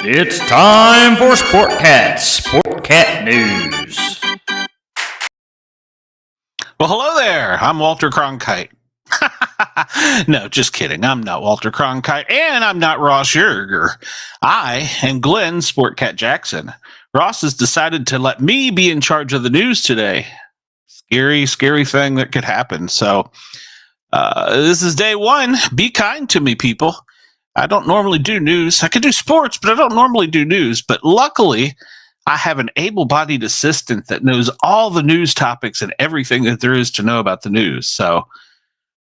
It's time for Sportcat Newz. Well, hello there. I'm Walter Cronkite. No, just kidding. I'm not Walter Cronkite, and I'm not Ross Yerger. I am Glenn Sportcat Jackson. Ross has decided to let me be in charge of the news today. Scary thing that could happen. So this is day one. Be kind to me, people. I don't normally do news. I could do sports, but I don't normally do news. But luckily, I have an able-bodied assistant that knows all the news topics and everything that there is to know about the news. So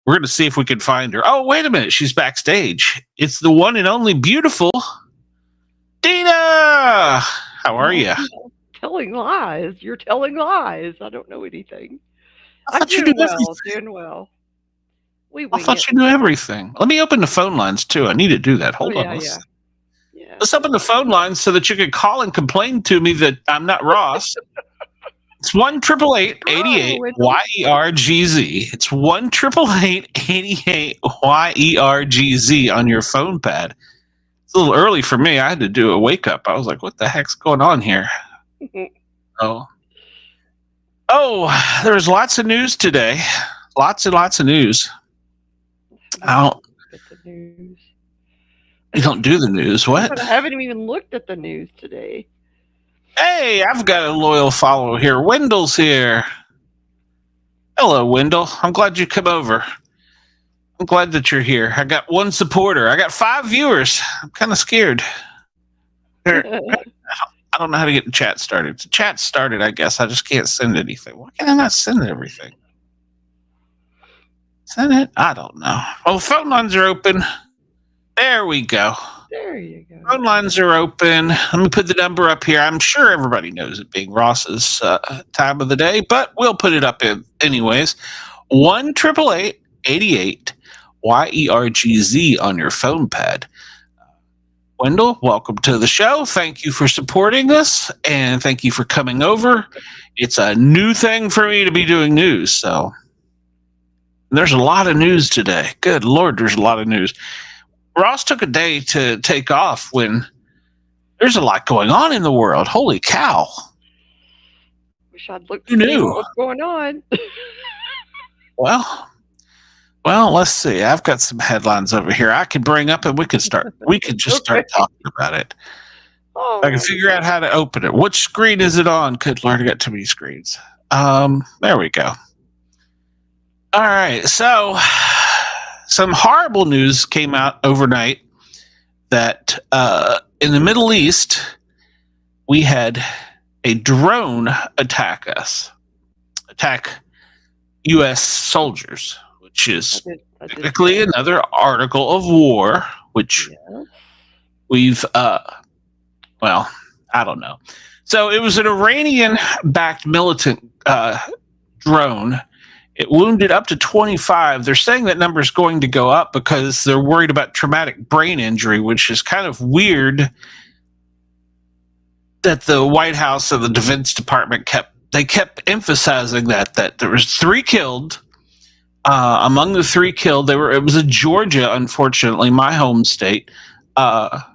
we're going to see if we can find her. Oh, wait a minute. She's backstage. It's the one and only beautiful Dina. How are you? Telling lies. You're telling lies. I don't know anything. I thought you doing knew well. everything. Doing well. I thought you knew everything. Let me open the phone lines, too. I need to do that. Hold on. Yeah. Let's open the phone lines so that you can call and complain to me that I'm not Ross. It's 1-888-88-YERGZ. It's 1-888-88-YERGZ on your phone pad. It's a little early for me. I had to do a wake up. I was like, what the heck's going on here? Oh, there's lots of news today. Lots and lots of news. I don't get the news. You don't do the news. What? I haven't even looked at the news today. Hey, I've got a loyal follower here. Wendell's here. Hello, Wendell. I'm glad you come over. I'm glad that you're here. I got one supporter. I got 5 viewers. I'm kind of scared. I don't know how to get the chat started. The chat started, I guess. I just can't send anything. Why can I not send everything? Send it? I don't know. Well, the phone lines are open. There we go. There you go. Phone lines are open. Let me put the number up here. I'm sure everybody knows it being Ross's time of the day, but we'll put it up anyways. 1-888-88-YERGZ on your phone pad. Wendell, welcome to the show. Thank you for supporting us, and thank you for coming over. It's a new thing for me to be doing news, so there's a lot of news today. Good Lord, there's a lot of news. Ross took a day to take off when there's a lot going on in the world. Holy cow. Wish I'd looked Who to see knew? what's going on. Well, let's see. I've got some headlines over here I can bring up and we can just start talking about it. Oh, I can figure out how to open it. Which screen is it on? Good Lord, I got too many screens. There we go. All right, so some horrible news came out overnight that in the Middle East, we had a drone attack U.S. soldiers, which is technically another article of war, which we've, I don't know. So it was an Iranian-backed militant drone. It wounded up to 25. They're saying that number is going to go up because they're worried about traumatic brain injury, which is kind of weird that the White House and the Defense Department kept emphasizing that there was 3 killed. Among the 3 killed, it was in Georgia, unfortunately, my home state. Whatever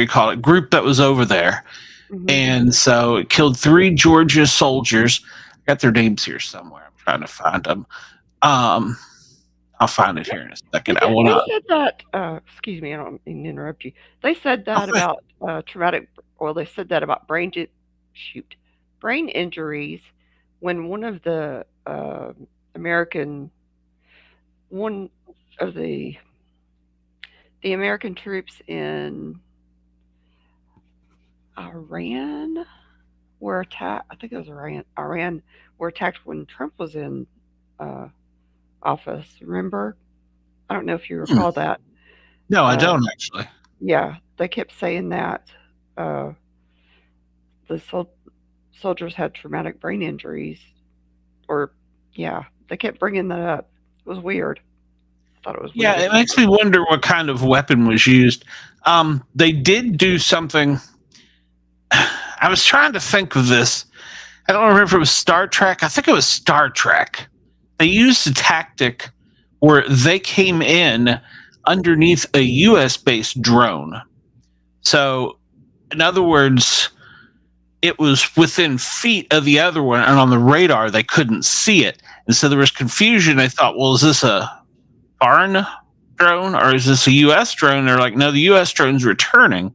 you call it, group that was over there. Mm-hmm. And so it killed 3 Georgia soldiers. I got their names here somewhere. I'm trying to find them. I'll find it here in a second. They said that. Excuse me, I don't mean to interrupt you. They said that about traumatic. Well, they said that about brain injuries when one of the American troops in Iran were attacked. I think it was Iran were attacked when Trump was in office. Remember? I don't know if you recall that. No, I don't actually. Yeah, they kept saying that the soldiers had traumatic brain injuries, they kept bringing that up. It was weird. I thought it was weird. Yeah, it makes me wonder what kind of weapon was used. They did do something. I was trying to think of this. I don't remember if it was Star Trek. I think it was Star Trek. They used a tactic where they came in underneath a U.S. based drone. So, in other words, it was within feet of the other one, and on the radar they couldn't see it, and so there was confusion. They thought, well, is this a foreign drone or is this a U.S. drone? They're like, no, the U.S. drone's returning.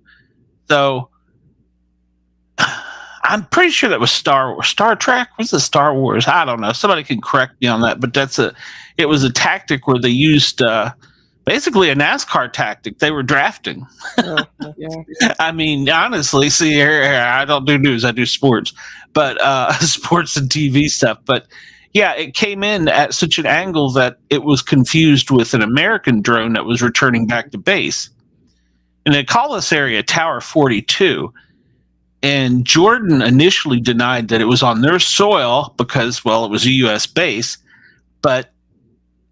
So I'm pretty sure that was Star Trek. Was it Star Wars? I don't know. Somebody can correct me on that, but it was a tactic where they used basically a NASCAR tactic. They were drafting. Yeah. I mean, honestly, see here, I don't do news, I do sports, but sports and TV stuff. But yeah, it came in at such an angle that it was confused with an American drone that was returning back to base. And they call this area Tower 42. And Jordan initially denied that it was on their soil because, well, it was a U.S. base. But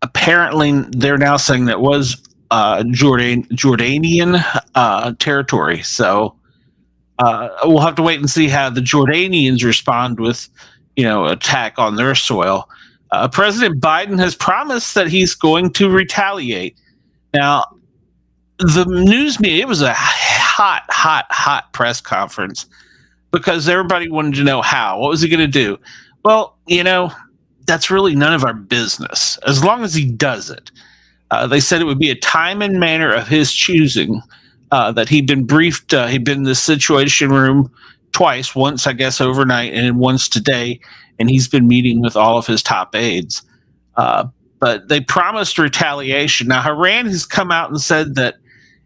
apparently they're now saying that was Jordanian territory. So we'll have to wait and see how the Jordanians respond with, attack on their soil. President Biden has promised that he's going to retaliate. Now, the news media, it was a hot press conference because everybody wanted to know how. What was he going to do? Well, that's really none of our business as long as he does it. They said it would be a time and manner of his choosing, that he'd been briefed. He'd been in the Situation Room twice, once, I guess, overnight and once today, and he's been meeting with all of his top aides. But they promised retaliation. Now, Iran has come out and said that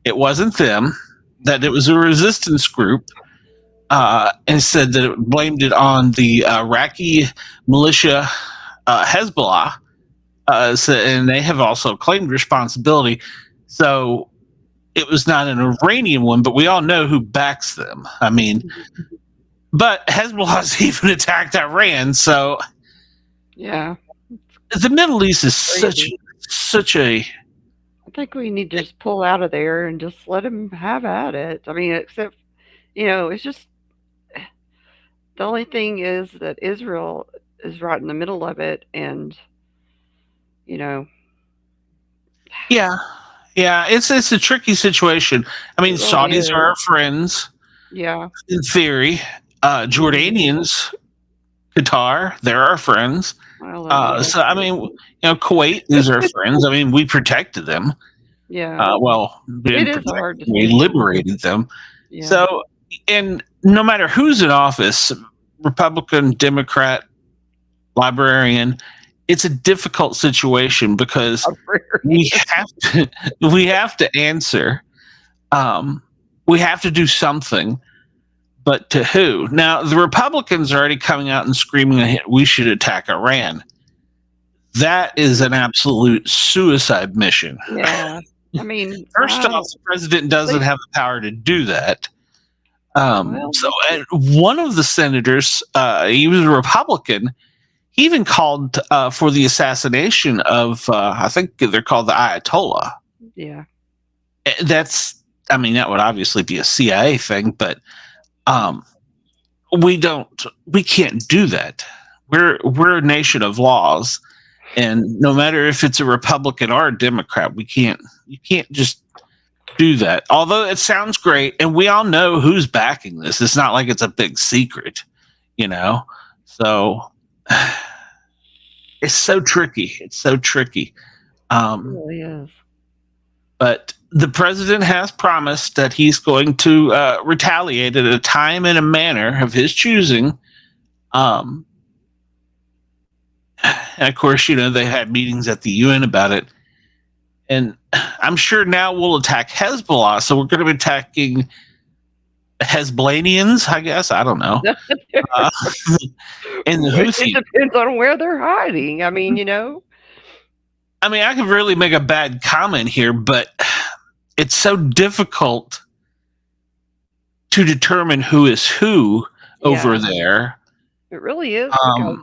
it wasn't them, that it was a resistance group, and said that it blamed it on the Iraqi militia Hezbollah, and they have also claimed responsibility. So it was not an Iranian one, but we all know who backs them. I mean, but Hezbollah's even attacked Iran. So Yeah. the Middle East is Crazy. such a. I think we need to just pull out of there and just let him have at it. I mean, except, it's just the only thing is that Israel is right in the middle of it, and Yeah, it's a tricky situation. I mean, it really Saudis is. are our friends Yeah. in theory. Jordanians, Qatar, they're our friends. Well, So I mean, Kuwait is our friends. I mean, we protected them. yeah. Well, we It didn't is protect hard to them, we see. liberated them. Yeah. So, and no matter who's in office, Republican, Democrat, Librarian, it's a difficult situation because we have to answer. We have to do something, but to who? Now, the Republicans are already coming out and screaming, we should attack Iran. That is an absolute suicide mission. Yeah. I mean, First off, the president doesn't have the power to do that. Well, So one of the senators, he was a Republican. He even called for the assassination of, I think they're called the Ayatollah. yeah. That would obviously be a CIA thing, but we can't do that. We're a nation of laws, and no matter if it's a Republican or a Democrat, you can't just do that. Although it sounds great, and we all know who's backing this. It's not like it's a big secret, So it's so tricky. It's so tricky. It really is. But the president has promised that he's going to retaliate at a time and a manner of his choosing. And of course, they had meetings at the UN about it. And I'm sure now we'll attack Hezbollah. So we're going to be attacking Hezbollahs, I guess. I don't know. And the Houthis. It depends on where they're hiding. I mean, I could really make a bad comment here, but it's so difficult to determine who is who over there. It really is because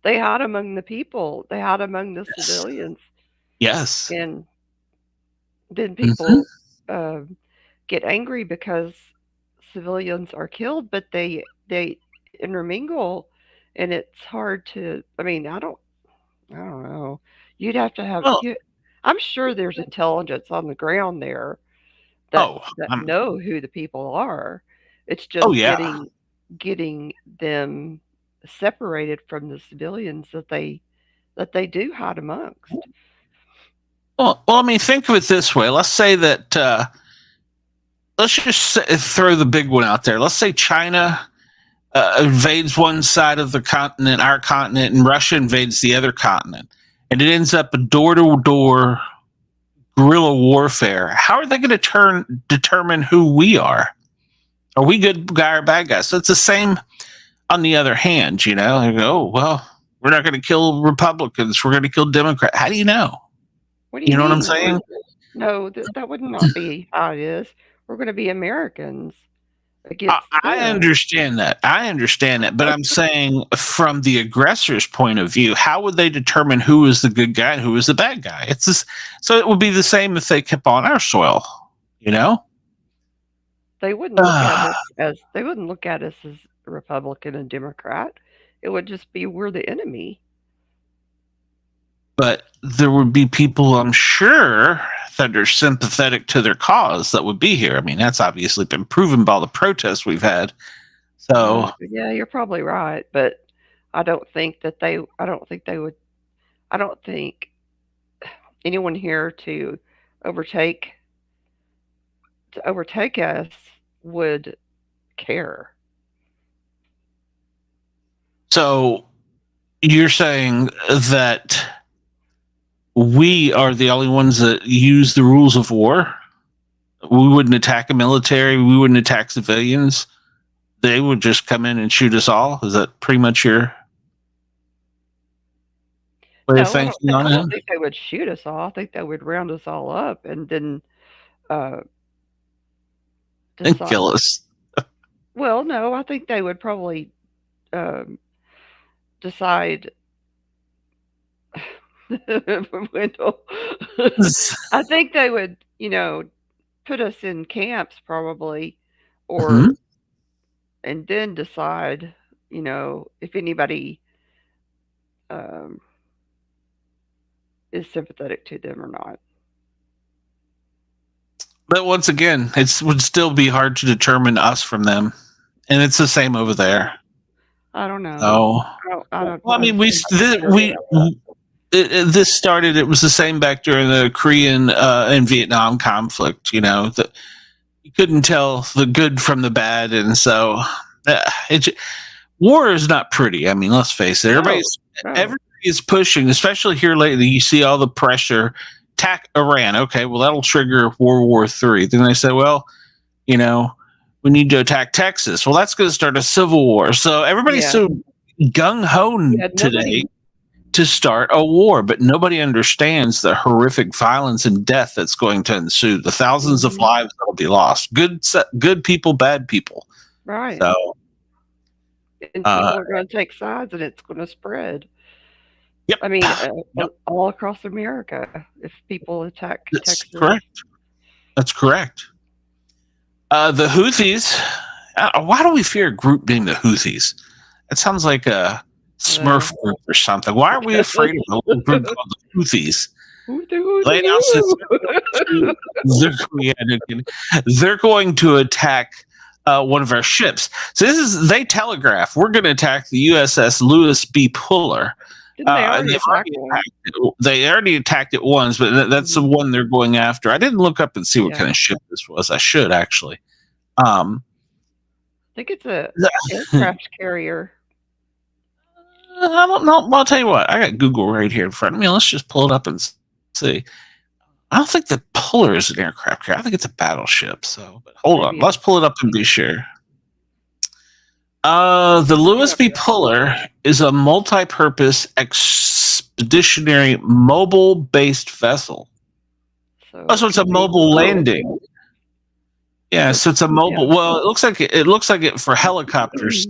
they hide among the people. They hide among the civilians. Yes. And then people get angry because civilians are killed, but they intermingle, and it's hard to. I mean, I don't know. You'd have to have. I'm sure there's intelligence on the ground there that Oh, that I'm, know who the people are. It's oh just yeah. getting them separated from the civilians that they do hide amongst. Well, I mean, think of it this way. Let's say that. Let's just throw the big one out there. Let's say China invades one side of the continent, our continent, and Russia invades the other continent, and it ends up a door-to-door guerrilla warfare. How are they going to determine who we are? Are we good guy or bad guy? So it's the same. On the other hand, you know, they go, oh, well, we're not going to kill Republicans. We're going to kill Democrats. How do you know? What do you You know what I'm mean? saying? No, that would not be how it is. We're going to be Americans against I them. understand that. I understand that. But I'm saying from the aggressor's point of view, how would they determine who is the good guy and who is the bad guy? It's this, so it would be the same if they kept on our soil, you know? They wouldn't look at us as Republican and Democrat. It would just be we're the enemy. But there would be people, I'm sure, that are sympathetic to their cause that would be here. I mean, that's obviously been proven by all the protests we've had. So Yeah, you're probably right, but I don't think anyone here to overtake us would care. So you're saying that we are the only ones that use the rules of war? We wouldn't attack a military. We wouldn't attack civilians. They would just come in and shoot us all. Is that pretty much your way of thinking on I it? don't think they would shoot us all. I think they would round us all up and then And decide. kill us. Well, no, I think they would probably decide. Wendell, I think they would, put us in camps probably, or Mhm. and then decide, if anybody um, is sympathetic to them or not. But once again, it would still be hard to determine us from them. And it's the same over there. I don't know. Oh. I don't. Well, I mean, understand. this started. It was the same back during the Korean and Vietnam conflict. You know, that you couldn't tell the good from the bad, and so war is not pretty. I mean, let's face it. No. Everybody is pushing, especially here lately. You see all the pressure. Attack Iran. Okay, well that'll trigger World War III. Then they say, well, we need to attack Texas. Well, that's going to start a civil war. So everybody's so gung ho today to start a war, but nobody understands the horrific violence and death that's going to ensue. The thousands of lives that will be lost. Good people, bad people. Right. So, and people are going to take sides, and it's going to spread. Yep. I mean, all across America, if people attack Texas. Correct. That's correct. The Houthis. Why do we fear a group named the Houthis? It sounds like a Smurf group or something. Why are we afraid of a little group called the Houthis? They're going to attack one of our ships. So they telegraph. We're going to attack the USS Lewis B. Puller. They already attacked it once, but that's the one they're going after. I didn't look up and see what kind of ship this was. I should actually. I think it's a aircraft carrier. I don't know. Well, I'll tell you what. I got Google right here in front of me. Let's just pull it up and see. I don't think the Puller is an aircraft carrier. I think it's a battleship. So, but hold on. Let's pull it up and be sure. The Lewis B. Puller is a multi-purpose expeditionary mobile-based vessel. So it's a mobile landing. Yeah, so it's a mobile. Yeah. Well, it looks like it for helicopters.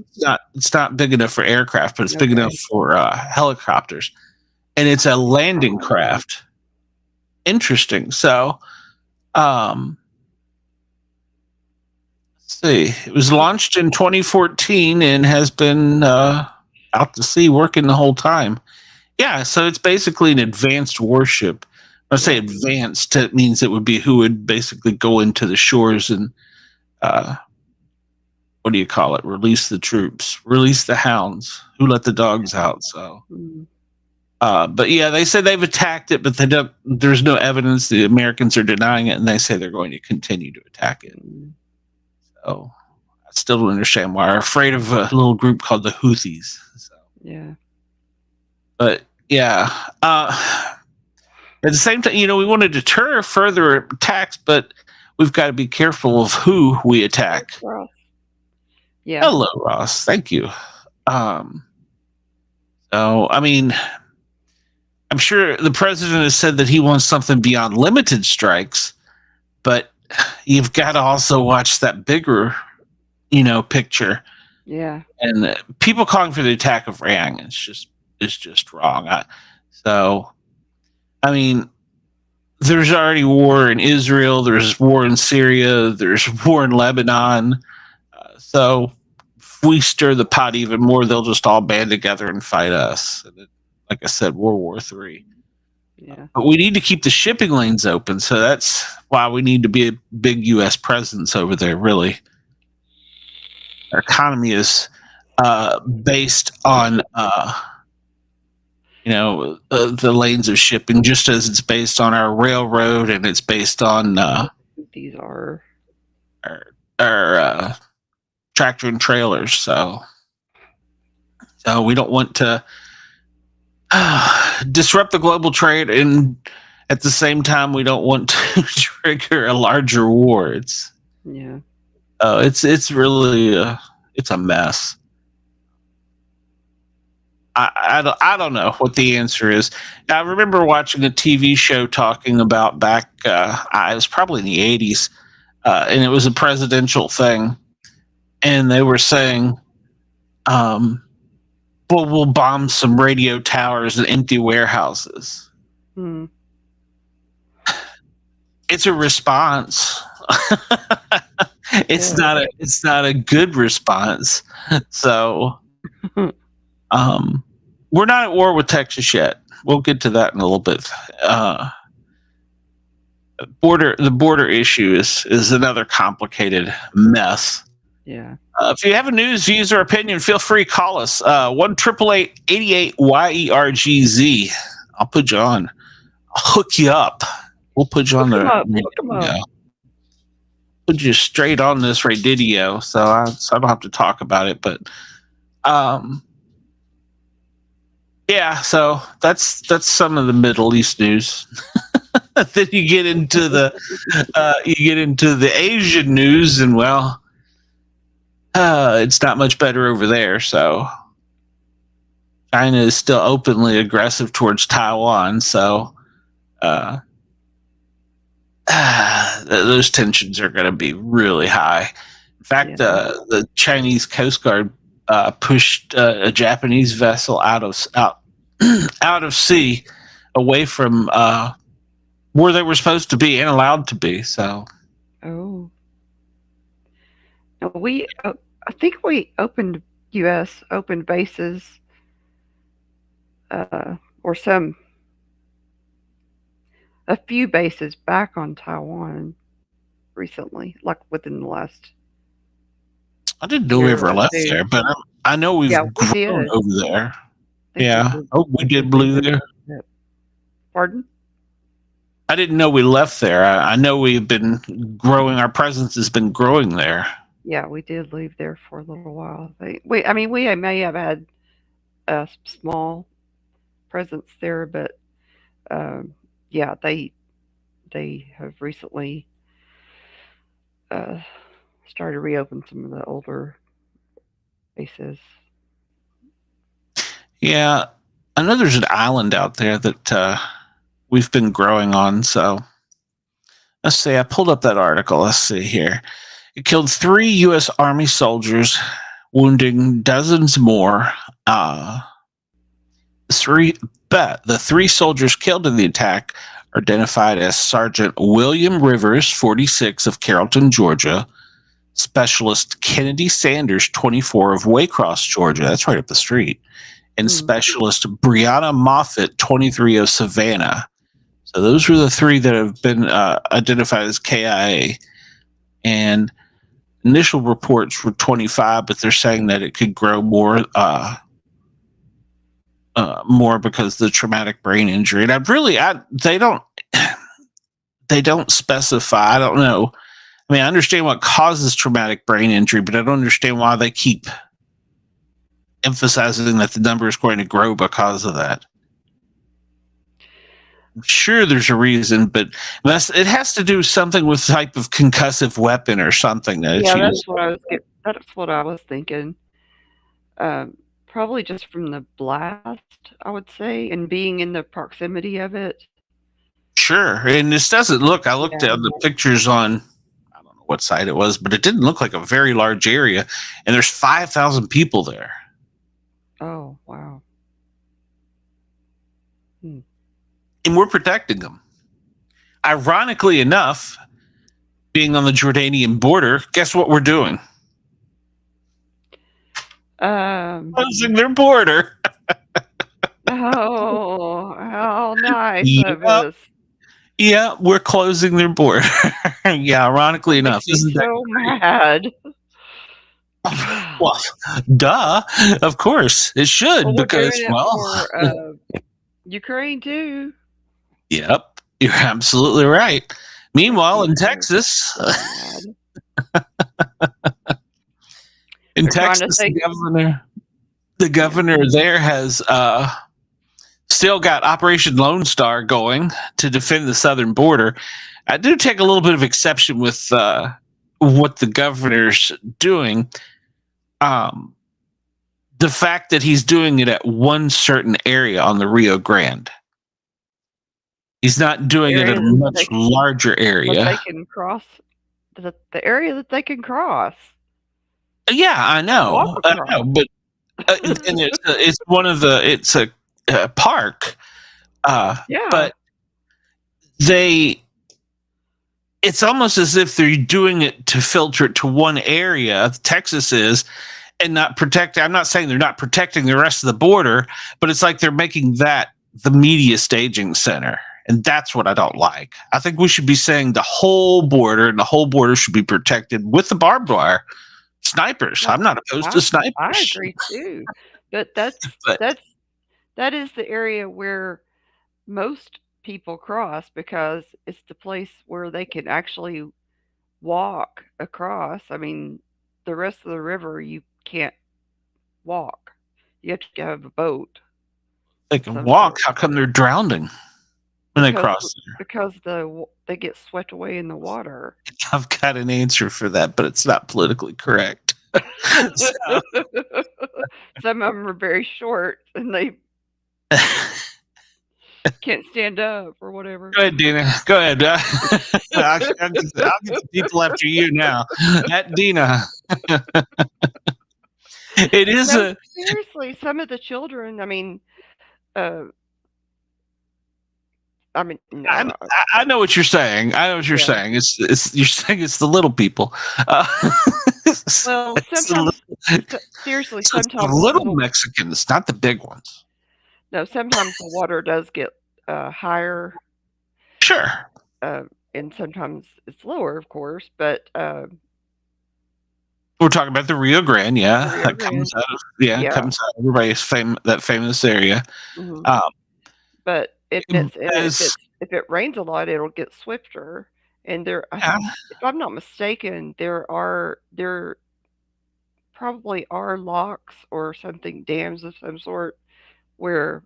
It's not big enough for aircraft, but it's big enough for helicopters, and it's a landing craft. Interesting. So, let's see. It was launched in 2014 and has been out to sea working the whole time. Yeah, so it's basically an advanced warship I say advanced, it means it would be who would basically go into the shores and what do you call it? Release the troops, release the hounds, who let the dogs out. So, but yeah, they say they've attacked it, but they don't. There's no evidence. The Americans are denying it, and they say they're going to continue to attack it. So, I still don't understand why. They're afraid of a little group called the Houthis. So. Yeah. But yeah, at the same time, we want to deter further attacks, but we've got to be careful of who we attack. Yeah. Hello, Ross. Thank you. So, I mean, I'm sure the president has said that he wants something beyond limited strikes, but you've got to also watch that bigger, picture. Yeah. And people calling for the attack of Iran is just wrong. I mean, there's already war in Israel. There's war in Syria. There's war in Lebanon. So if we stir the pot even more, they'll just all band together and fight us. And like I said, World War III. Yeah. But we need to keep the shipping lanes open. So that's why we need to be a big U.S. presence over there, really. Our economy is based on, the lanes of shipping, just as it's based on our railroad and it's based on these are our tractor and trailers. So we don't want to disrupt the global trade, and at the same time, we don't want to trigger a larger war. It's really it's a mess. I don't know what the answer is. I remember watching a TV show talking about back. It was probably in the 80s, and it was a presidential thing, and they were saying, we'll bomb some radio towers and empty warehouses. It's a response. It's not a good response. So, we're not at war with Texas yet. We'll get to that in a little bit. The border issue is another complicated mess. Yeah. If you have a news, views, or opinion, feel free to call us. 1-888-88-YERGZ. I'll put you on. I'll hook you up. We'll put you on there. Put you straight on this radio, so I don't have to talk about it. But yeah, so that's some of the Middle East news. Then you get into the Asian news, and well, it's not much better over there. So China is still openly aggressive towards Taiwan. So those tensions are going to be really high. In fact, the Chinese Coast Guard pushed a Japanese vessel out of sea, away from where they were supposed to be and allowed to be. So, no, I think we U.S. opened bases, or a few bases back on Taiwan recently, like within the last. I didn't know we ever left there, but I know we've grown over there. Yeah. We did blue there. Pardon? I didn't know we left there. I know we've been growing. Our presence has been growing there. Yeah, we did leave there for a little while. We may have had a small presence there, but yeah, they have recently started to reopen some of the older bases. Yeah, I know there's an island out there that we've been growing on. So let's see. I pulled up that article. Let's see here. It killed 3 U.S. Army soldiers, wounding dozens more. The 3 soldiers killed in the attack are identified as Sergeant William Rivers, 46, of Carrollton, Georgia; Specialist Kennedy Sanders, 24, of Waycross, Georgia. That's right up the street. And Specialist Brianna Moffett, 23, of Savannah. So those were the three that have been identified as KIA. And initial reports were 25, but they're saying that it could grow more because of the traumatic brain injury. And they don't specify. I don't know. I mean, I understand what causes traumatic brain injury, but I don't understand why they keep emphasizing that the number is going to grow because of that. I'm sure there's a reason, but it has to do something with type of concussive weapon or something. That's what I was thinking. Probably just from the blast, I would say, and being in the proximity of it. Sure, and this doesn't look. I looked at the pictures on, I don't know what site it was, but it didn't look like a very large area, and there's 5,000 people there. Oh, wow. And we're protecting them. Ironically enough, being on the Jordanian border, guess what we're doing? Closing their border. Oh, how nice of us. Yeah, we're closing their border. Yeah, ironically enough. Isn't so mad. Well, duh. Of course, it should, because Ukraine too. Yep, you're absolutely right. Meanwhile, in Texas, the governor there has still got Operation Lone Star going to defend the southern border. I do take a little bit of exception with what the governor's doing. The fact that he's doing it at one certain area on the Rio Grande. He's not doing it at a much larger area. They can cross the area that they can cross. Yeah, I know, but and it's one of the it's a park. But it's almost as if they're doing it to filter it to one area. Texas is. And not protect. I'm not saying they're not protecting the rest of the border, but it's like they're making that the media staging center. And that's what I don't like. I think we should be saying the whole border, and the whole border should be protected with the barbed wire. Snipers. I'm not opposed to snipers. I agree too. But that is the area where most people cross, because it's the place where they can actually walk across. I mean, the rest of the river you can't walk. You have to have a boat. They can walk. How come they're drowning when they cross there? Because they get swept away in the water. I've got an answer for that, but it's not politically correct. Some of them are very short, and they can't stand up or whatever. Go ahead, Dina. Go ahead. I'll get the people after you now. At Dina. It is seriously, some of the children. I mean, no. I know what you're saying. I know what you're saying. It's you're saying it's the little people. Well, sometimes, seriously, sometimes the little Mexicans, not the big ones. No, sometimes the water does get higher. Sure. And sometimes it's lower, of course, but we're talking about the Rio Grande, comes out of everybody's that famous area. Mm-hmm. But if it rains a lot, it'll get swifter. And if I'm not mistaken, there probably are locks or something, dams of some sort, where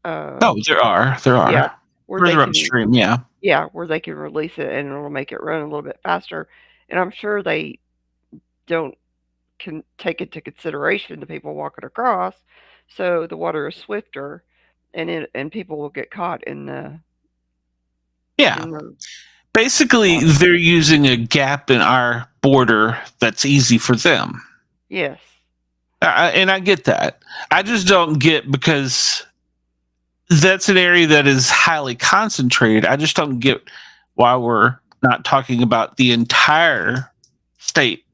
there are. Yeah, further upstream, where they can release it and it'll make it run a little bit faster. And I'm sure they can take into consideration the people walking across, so the water is swifter, and people will get caught in the basically they're using a gap in our border that's easy for them. Yes. And I get that. I just don't get, because that's an area that is highly concentrated. I just don't get why we're not talking about the entire state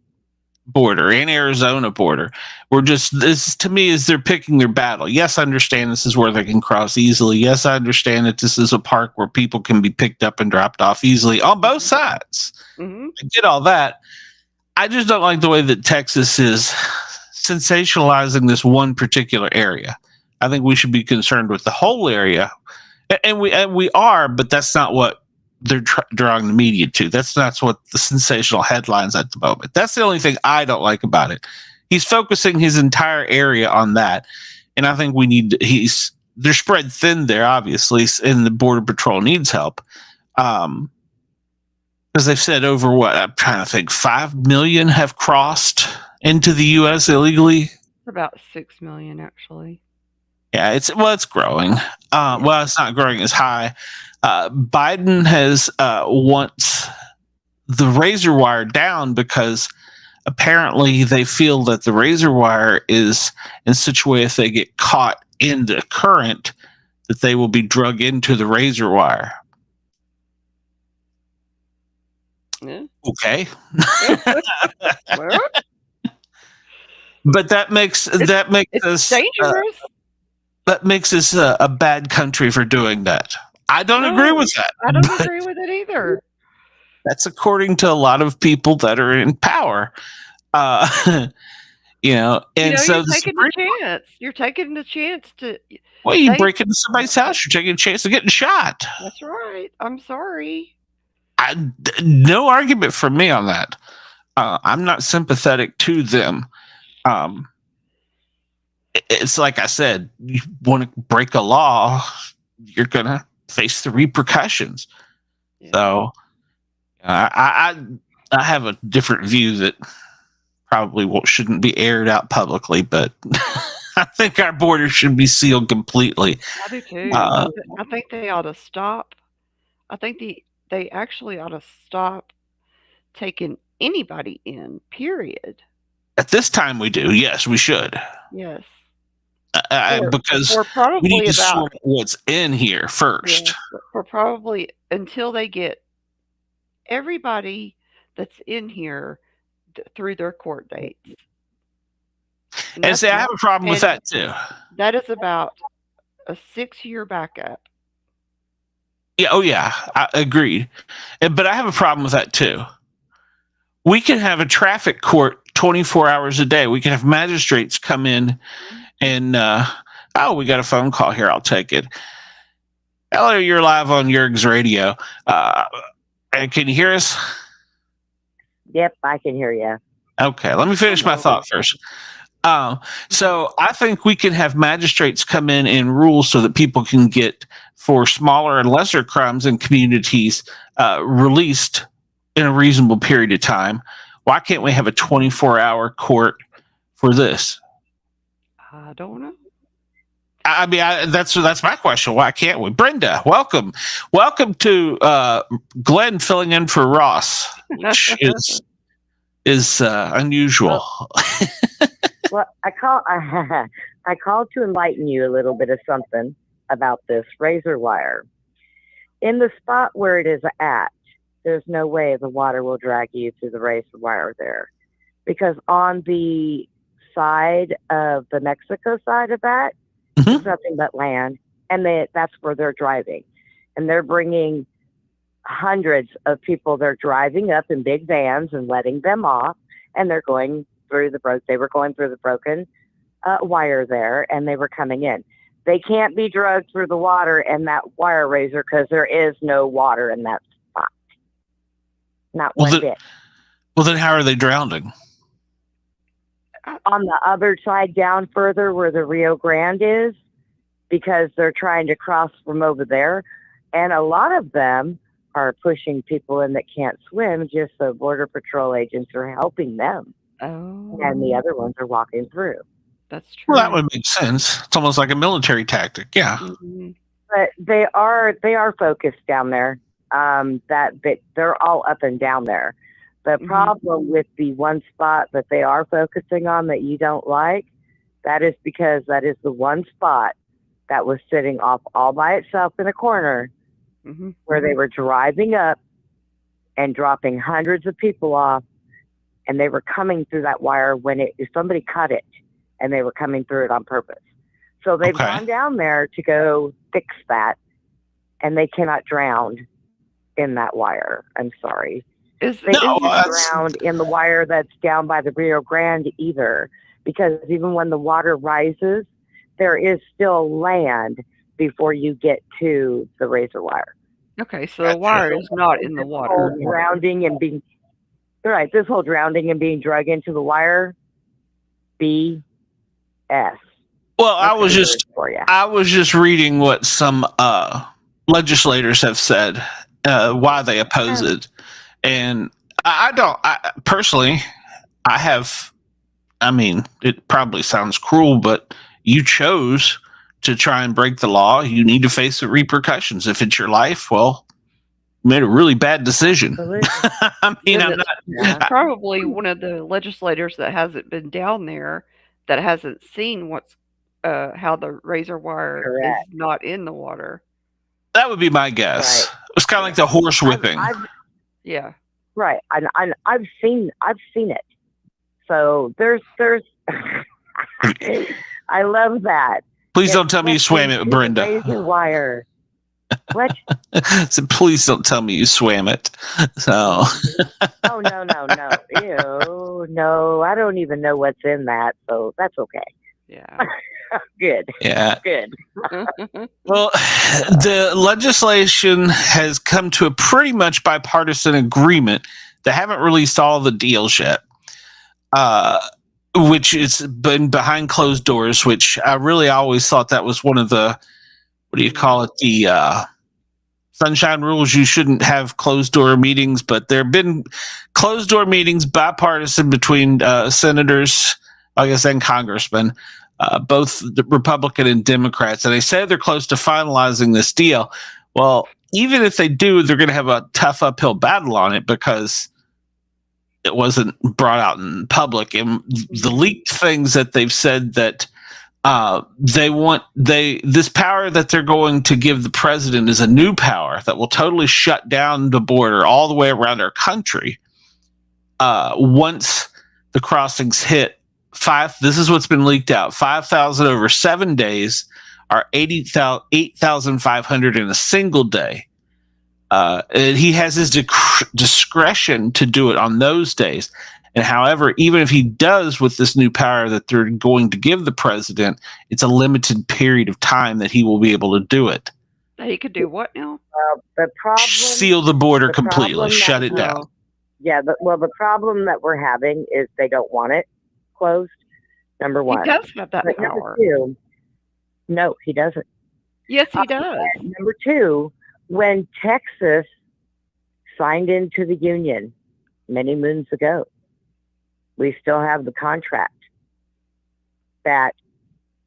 border and Arizona border. We're just, this to me is they're picking their battle. Yes, I understand this is where they can cross easily. Yes, I understand that this is a park where people can be picked up and dropped off easily on both sides. Mm-hmm. I get all that. I just don't like the way that Texas is sensationalizing this one particular area. I think we should be concerned with the whole area, and we are, but that's not what they're drawing the media to. That's not what the sensational headlines at the moment. That's the only thing I don't like about it. He's focusing his entire area on that, and I think we need. They're spread thin there, obviously, and the Border Patrol needs help. As they've said, over what I'm trying to think, 5 million have crossed into the U.S. illegally. About 6 million, actually. Yeah, it's growing. Well, it's not growing as high. Biden has wants the razor wire down because apparently they feel that the razor wire is in such a way if they get caught in the current that they will be drug into the razor wire. Yeah. Okay. Well, But that makes it's us dangerous. that makes us a bad country for doing that. I don't agree with that. I don't but agree with it either. That's according to a lot of people that are in power. You know, and so you're taking the chance. You're taking the chance to. Well, you break into somebody's house, you're taking a chance of getting shot. That's right. I'm sorry. No argument from me on that. I'm not sympathetic to them. It's like I said, you want to break a law, you're gonna face the repercussions. Yeah. So I have a different view that probably shouldn't be aired out publicly, but I think our border should be sealed completely. I do too. I think they ought to stop. I think they actually ought to stop taking anybody in, period. At this time we do. Yes, we should. Yes. Because we need to sort what's in here first. Yeah, we're probably until they get everybody that's in here through their court dates. And see, I have a problem with that too. That is about a 6-year backup. Yeah, oh yeah, I agree. But I have a problem with that too. We can have a traffic court 24 hours a day. We can have magistrates come in and, we got a phone call here. I'll take it. Hello, you're live on Yergz Radio. Can you hear us? Yep, I can hear you. Okay, let me finish my thought first. So I think we can have magistrates come in and rule so that people can get, for smaller and lesser crimes in communities, released in a reasonable period of time. Why can't we have a 24-hour court for this? I don't know. I mean, that's my question. Why can't we? Brenda, welcome to Glenn filling in for Ross, which is unusual. Well, I called to enlighten you a little bit of something about this razor wire. In the spot where it is at, there's no way the water will drag you through the razor wire there, because on the side of the Mexico side of that, there's nothing but land, and that's where they're driving, and they're bringing hundreds of people. They're driving up in big vans and letting them off, and they're going through they were going through the broken wire there, and they were coming in. They can't be drugged through the water and that wire razor because there is no water in that spot. Not one bit. Well, then how are they drowning? On the other side, down further where the Rio Grande is, because they're trying to cross from over there. And a lot of them are pushing people in that can't swim, just so Border Patrol agents are helping them. Oh. And the other ones are walking through. That's true. Well, that would make sense. It's almost like a military tactic. Yeah. Mm-hmm. But they are focused down there. They're all up and down there. The problem with the one spot that they are focusing on that you don't like, that is because that is the one spot that was sitting off all by itself in a corner where they were driving up and dropping hundreds of people off and they were coming through that wire when somebody cut it, and they were coming through it on purpose. So they've gone down there to go fix that, and they cannot drown in that wire. I'm sorry. They can't drown in the wire that's down by the Rio Grande either, because even when the water rises, there is still land before you get to the razor wire. Okay, so the wire is not in the water. This whole drowning and being drug into the wire, BS. Well, I was just reading what some legislators have said why they oppose it, and personally, I mean, it probably sounds cruel, but you chose to try and break the law. You need to face the repercussions. If it's your life, well, you made a really bad decision. I mean, I'm not probably one of the legislators that hasn't been down there, that hasn't seen what's how the razor wire is not in the water. That would be my guess. Right. It's kind of like the horse whipping. Yeah. Right. I've seen it. So there's I love that. Please don't tell me you swam it, Brenda. Razor wire. What? So please don't tell me you swam it. So. Oh no. Ew, no, I don't even know what's in that, so that's okay. Yeah. Good. Yeah. Good. Well, the legislation has come to a pretty much bipartisan agreement. They haven't released all the deals yet, which has been behind closed doors, which I really always thought that was one of the, what do you call it? The sunshine rules. You shouldn't have closed door meetings, but there have been closed door meetings bipartisan between senators, I guess, and congressmen, both the Republican and Democrats. And they say they're close to finalizing this deal. Well, even if they do, they're going to have a tough uphill battle on it because it wasn't brought out in public. And the leaked things that they've said that this power that they're going to give the president is a new power that will totally shut down the border all the way around our country. Once the crossings hit this is what's been leaked out. 5,000 over 7 days are 8,500 in a single day. And he has his discretion to do it on those days. And however, even if he does with this new power that they're going to give the president, it's a limited period of time that he will be able to do it. He could do what now? The problem, seal the border completely, shut it down. Yeah, the problem that we're having is they don't want it closed. Number one. He does have that power. Number two, no, he doesn't. Yes, he does. Number two, when Texas signed into the union many moons ago, we still have the contract that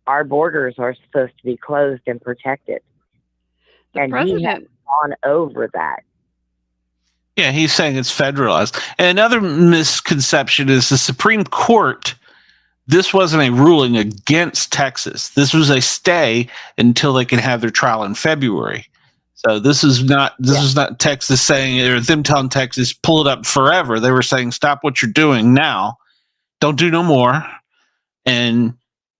our borders are supposed to be closed and protected. And he has gone over that. Yeah, he's saying it's federalized. And another misconception is the Supreme Court, this wasn't a ruling against Texas. This was a stay until they can have their trial in February. So this is not Texas saying, or them telling Texas, pull it up forever. They were saying, stop what you're doing now. Don't do no more. And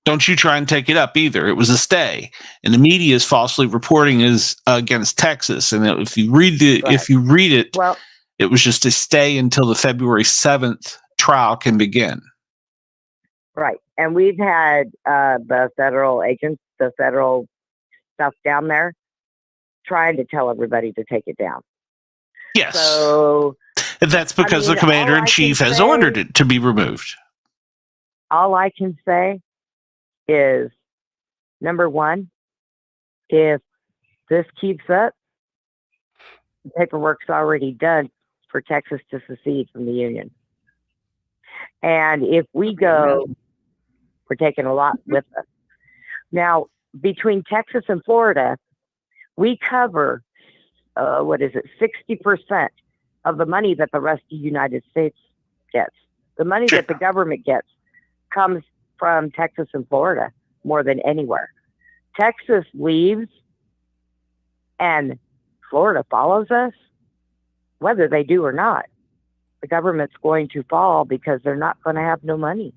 don't you try and take it up either. It was a stay. And the media is falsely reporting is against Texas. And if you read it, well, it was just a stay until the February 7th trial can begin. Right. And we've had the federal agents, the federal stuff down there trying to tell everybody to take it down. Yes. So that's because the commander-in-chief has ordered it to be removed. All I can say is, number one, if this keeps up, the paperwork's already done for Texas to secede from the union. And if we go, we're taking a lot with us. Now, between Texas and Florida, we cover, 60% of the money that the rest of the United States gets. The money that the government gets comes from Texas and Florida more than anywhere. Texas leaves and Florida follows us, whether they do or not. the government's going to fall because they're not going to have no money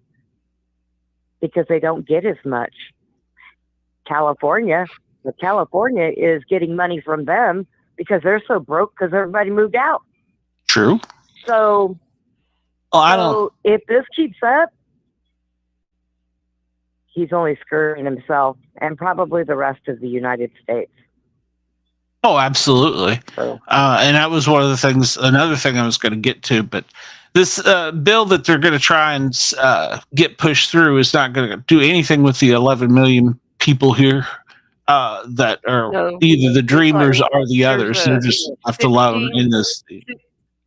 because they don't get as much. California is getting money from them because they're so broke because everybody moved out. True. So, if this keeps up, he's only screwing himself and probably the rest of the United States. Oh, absolutely. So, And that was one of the things, another thing I was going to get to, but this bill that they're going to try and get pushed through is not going to do anything with the 11 million people here that are either the dreamers or the others. They're just left alone in this.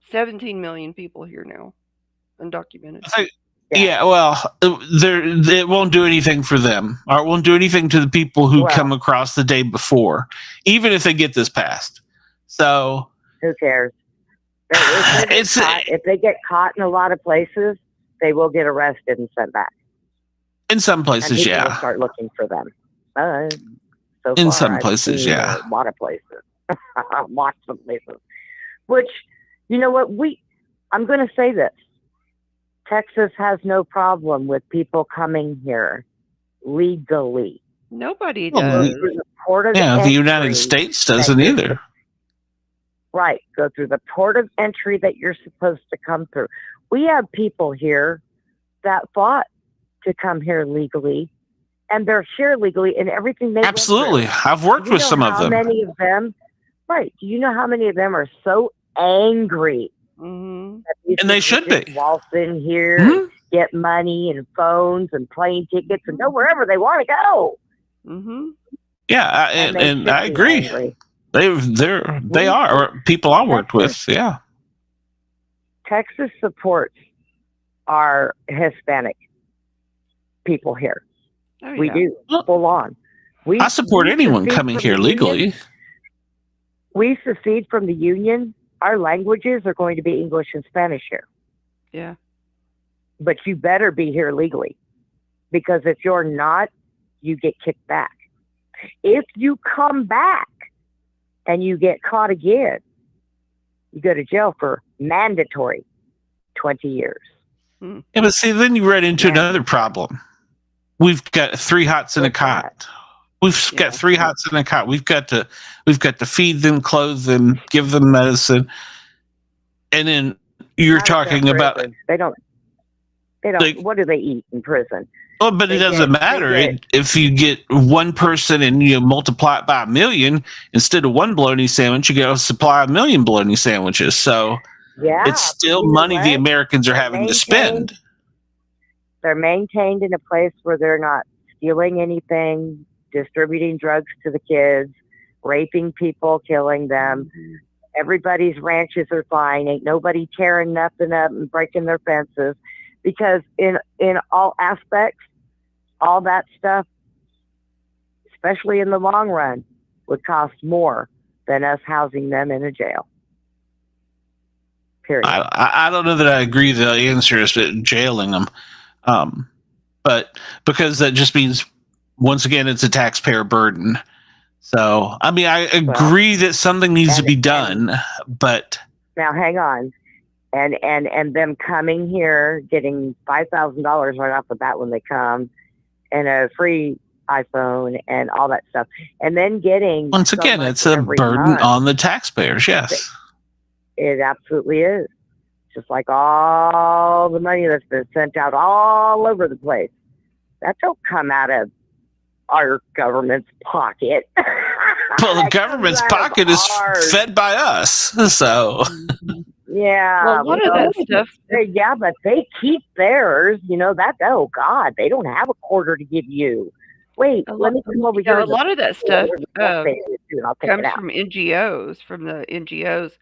17 million people here now, undocumented. Yeah, well, it won't do anything for them, or it won't do anything to the people who come across the day before, even if they get this passed. So who cares? If they get caught in a lot of places, they will get arrested and sent back. In some places, and will start looking for them. In some places, a lot of places, lots of places. Which, you know what? I'm going to say this. Texas has no problem with people coming here legally. Nobody does. The United States doesn't either. Right. Go through the port of entry that you're supposed to come through. We have people here that fought to come here legally, and they're here legally, and everything they absolutely. I've worked with some of them. Many of them, right? Do you know how many of them are so angry? Mm-hmm. And they should be. Waltz in here, get money and phones and plane tickets, and go wherever they want to go. Mm-hmm. Yeah, and I agree. Angry. They are or people I worked with. Yeah. Texas supports our Hispanic people here. Oh, we do full on. I support anyone coming here legally. We secede from the union. Our languages are going to be English and Spanish here. Yeah. But you better be here legally, because if you're not, you get kicked back. If you come back and you get caught again, you go to jail for mandatory 20 years. Yeah, but see, then you run into another problem. We've got 3 hots in a cot. We've got 3 hots in a cot. We've got to feed them, clothe them, give them medicine, and then you're talking about they don't. Like, what do they eat in prison? Oh, but it doesn't matter if you get one person and you multiply it by 1 million. Instead of 1 bologna sandwich, you get a supply of 1 million bologna sandwiches. So it's still money the Americans are having to spend. They're maintained in a place where they're not stealing anything, distributing drugs to the kids, raping people, killing them. Everybody's ranches are fine. Ain't nobody tearing nothing up and breaking their fences, because in all aspects, all that stuff, especially in the long run, would cost more than us housing them in a jail. Period. I don't know that I agree the answer is jailing them. But because that just means, once again, it's a taxpayer burden. So, I mean, I agree that something needs to be done, but now hang on. And them coming here, getting $5,000 right off the bat when they come, and a free iPhone and all that stuff, and then getting, once again, it's a burden on the taxpayers. Yes, it absolutely is. Just like all the money that's been sent out all over the place, that don't come out of our government's pocket. Well, the government's pocket is fed by us, so. Yeah. Well, a lot of that stuff. Yeah, but they keep theirs. You know that. Oh God, they don't have a quarter to give you. Wait, let me come over here. A lot of that stuff comes from NGOs, from the NGOs,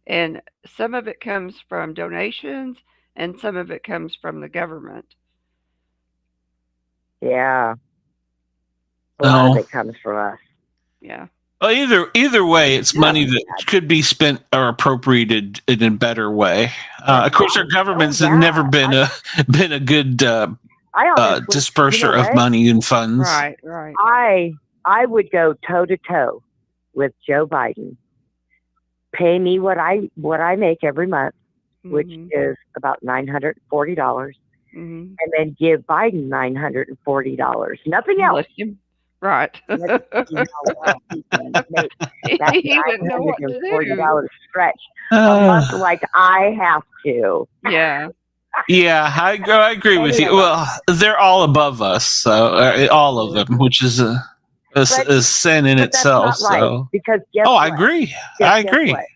and some of it comes from donations, and some of it comes from the government. Yeah. A lot of it comes from us. Yeah. Well, either way, it's money that could be spent or appropriated in a better way. Of course, our government's never been a good disperser of money and funds. Right. I would go toe to toe with Joe Biden. Pay me what I make every month, which is about $940, Mm-hmm. and then give Biden $940. Nothing else. Right. Let's see how well he can make that He wouldn't know what to do. $940 stretch a month like I have to. Yeah. Yeah, I agree with you. Well, they're all above us, so all of them, which is a sin in itself. That's not right, so, because guess I what? agree. Guess I agree. what?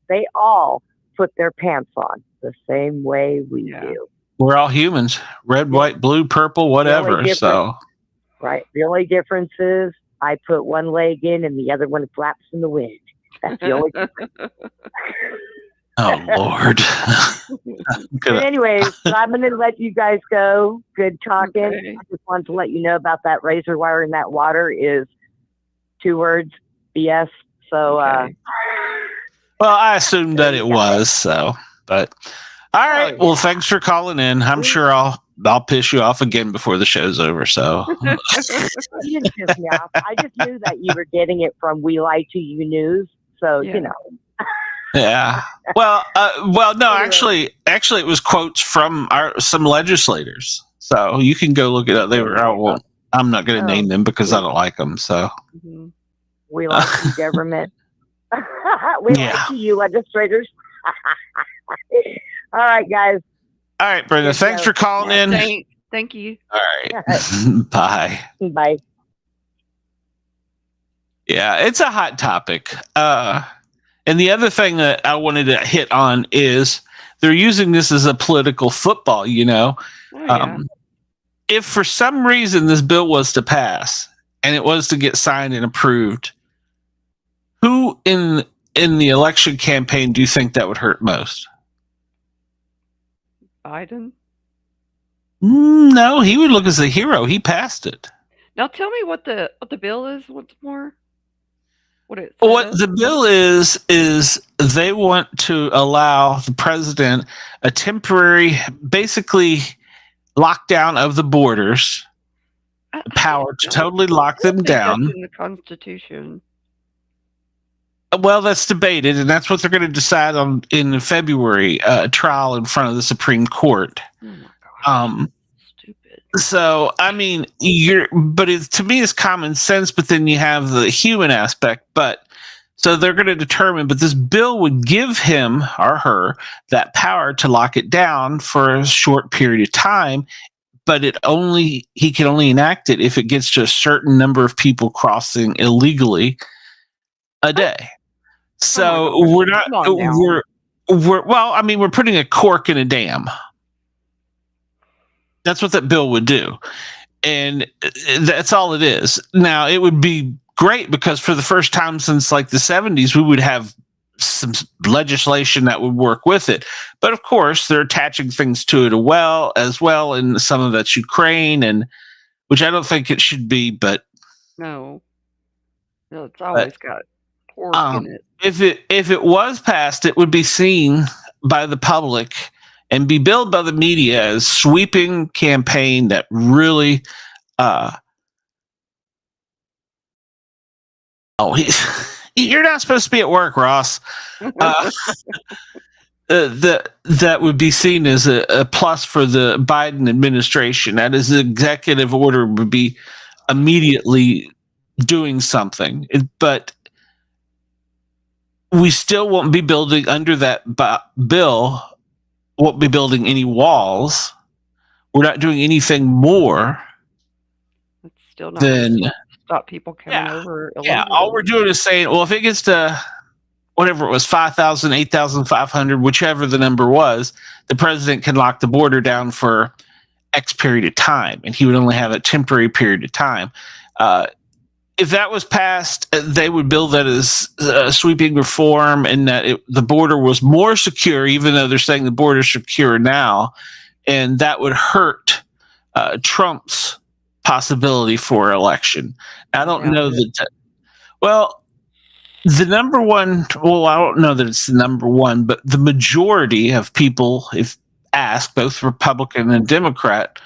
They all put their pants on the same way we do. We're all humans: red, white, blue, purple, whatever. So, right. The only difference is I put one leg in and the other one flaps in the wind. That's the only difference. oh Lord. But anyways, I'm going to let you guys go. Good talking. Okay. I just wanted to let you know about that razor wire in that water is 2 words, BS. So, Okay. well, I assumed that it was so, but all right. Well, thanks for calling in. I'm sure I'll piss you off again before the show's over. So you didn't piss me off. I just knew that you were getting it from We Lie to You News. So, you know. Yeah. Well, no, actually, it was quotes from some legislators. So you can go look it up. They were. I'm not going to name them because I don't like them. So we like the government. We like you legislators. All right, guys. All right, Brenda. Thanks for calling in. Thank you. All right. Bye. Bye. Yeah, it's a hot topic. And the other thing that I wanted to hit on is they're using this as a political football, you know. If for some reason this bill was to pass and it was to get signed and approved, who in the election campaign do you think that would hurt most? Biden? No, he would look as a hero. He passed it. Now tell me what the bill is once more. What the bill is they want to allow the president a temporary, basically, lockdown of the borders, power to totally lock them down. That's in the Constitution. Well, that's debated, and that's what they're going to decide on in February, trial in front of the Supreme Court. Oh my gosh. Stupid. So, I mean, to me, it's common sense, but then you have the human aspect. But so they're going to determine, but this bill would give him or her that power to lock it down for a short period of time. But he can only enact it if it gets to a certain number of people crossing illegally a day. So we're putting a cork in a dam. That's what that bill would do. And that's all it is. Now, it would be great because for the first time since like the 70s, we would have some legislation that would work with it. But of course, they're attaching things to it as well. And some of that's Ukraine, and which I don't think it should be, but no, it's always got pork in it. If it was passed, it would be seen by the public and be billed by the media as sweeping campaign that really you're not supposed to be at work, Ross. That would be seen as a plus for the Biden administration. That is, the executive order would be immediately doing something. But we still won't be building under that bill. Won't be building any walls. We're not doing anything more. It's still not than stop people coming over. Yeah, all we're doing is saying, well, if it gets to whatever it was, 5,000, 8,500, whichever the number was, the president can lock the border down for X period of time, and he would only have a temporary period of time. If that was passed, they would bill that as sweeping reform, and that the border was more secure, even though they're saying the border is secure now, and that would hurt Trump's possibility for election. I don't know that. Well, the number one. Well, I don't know that it's the number one, but the majority of people, if asked, both Republican and Democrat,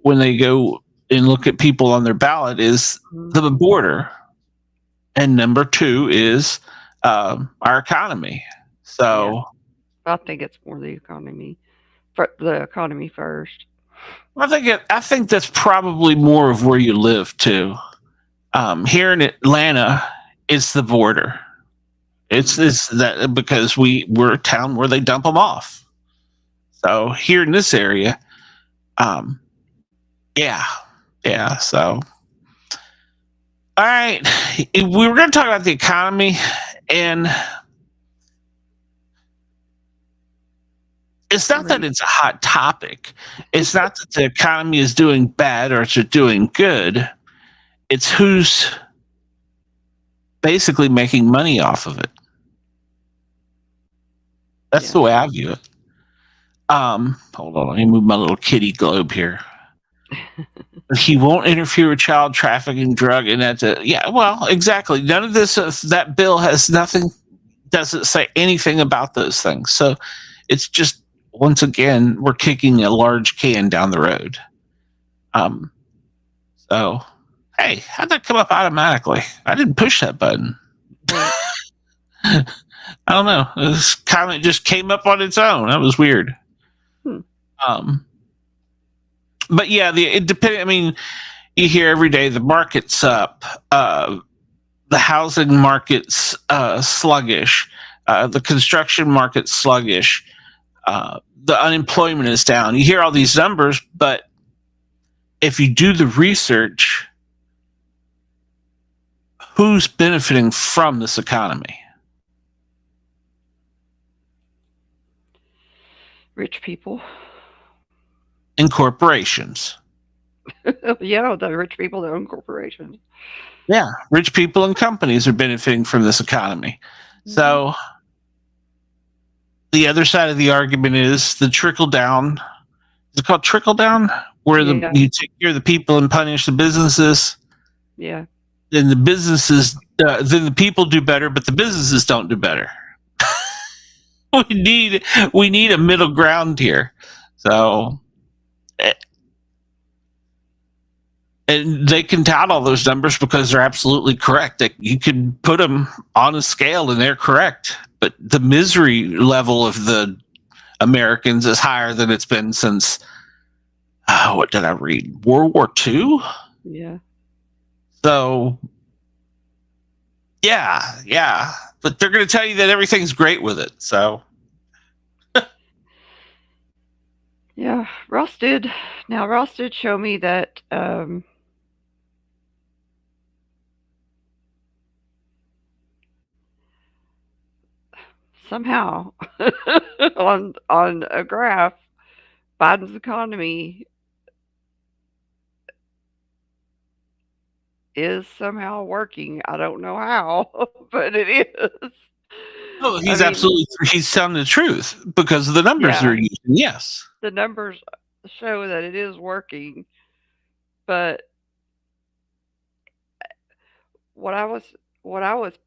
when they go and look at people on their ballot, is the border, and number two is our economy. So I think it's more the economy. For the economy first. I think that's probably more of where you live too. Here in Atlanta, it's the border. It's that because we're a town where they dump them off. So here in this area, yeah. So, all right, we were going to talk about the economy, and it's not that it's a hot topic. It's not that the economy is doing bad or it's doing good. It's who's basically making money off of it. That's the way I view it. Hold on, let me move my little kitty globe here. He won't interfere with child trafficking, drug, and that's it. Yeah, well, exactly. None of this, that bill has nothing, doesn't say anything about those things. So it's just, once again, we're kicking a large can down the road. So, hey, how'd that come up automatically? I didn't push that button. I don't know. This comment just came up on its own. That was weird. But yeah, it depends. I mean, you hear every day the market's up, the housing market's sluggish, the construction market's sluggish, the unemployment is down. You hear all these numbers, but if you do the research, who's benefiting from this economy? Rich people. And corporations. Yeah, the rich people that own corporations. Yeah, rich people and companies are benefiting from this economy. So the other side of the argument is the trickle down. Is it called trickle down? Where you take care of the people and punish the businesses. Yeah. Then the businesses, then the people do better, but the businesses don't do better. we need a middle ground here. So, and they can tout all those numbers because they're absolutely correct. That you can put them on a scale and they're correct, but the misery level of the Americans is higher than it's been since what did I read? World War II? Yeah. So, yeah. But they're going to tell you that everything's great with it. So, yeah, Ross did show me that somehow on a graph, Biden's economy is somehow working. I don't know how, but it is. Oh, he's telling the truth because of the numbers they're using. Yes. The numbers show that it is working, but what I was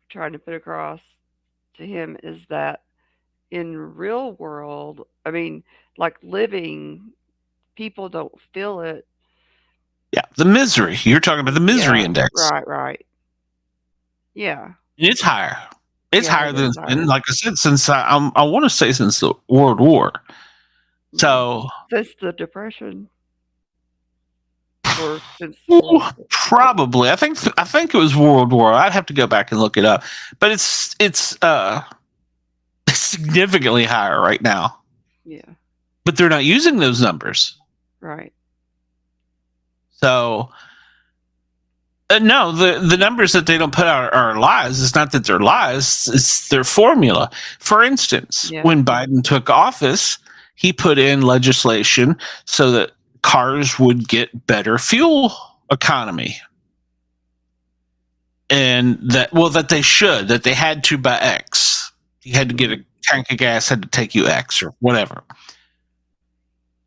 trying to put across to him is that in real world, I mean, like living, people don't feel it. Yeah, the misery. You're talking about the misery index. Right. Yeah. It's higher. It's higher than it's been, like I said, since I want to say since the World War. So since the Depression, or since probably. I think it was World War. I'd have to go back and look it up, but it's significantly higher right now. Yeah, but they're not using those numbers. Right. So. No, the numbers that they don't put out are lies. It's not that they're lies. It's their formula. For instance, when Biden took office, he put in legislation so that cars would get better fuel economy. And that they had to by X. You had to get a tank of gas, had to take you X or whatever.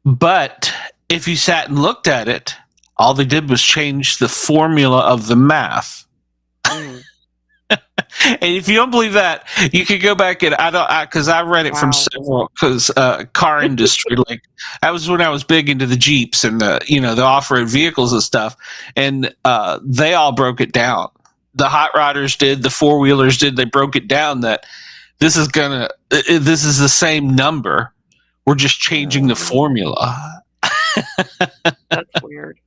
But if you sat and looked at it, all they did was change the formula of the math. And if you don't believe that, you could go back and because I read it from several, because car industry, like that was when I was big into the Jeeps and the off-road vehicles and stuff, and they all broke it down. The hot rodders did, the four-wheelers did. They broke it down that this is the same number. We're just changing the formula. That's weird.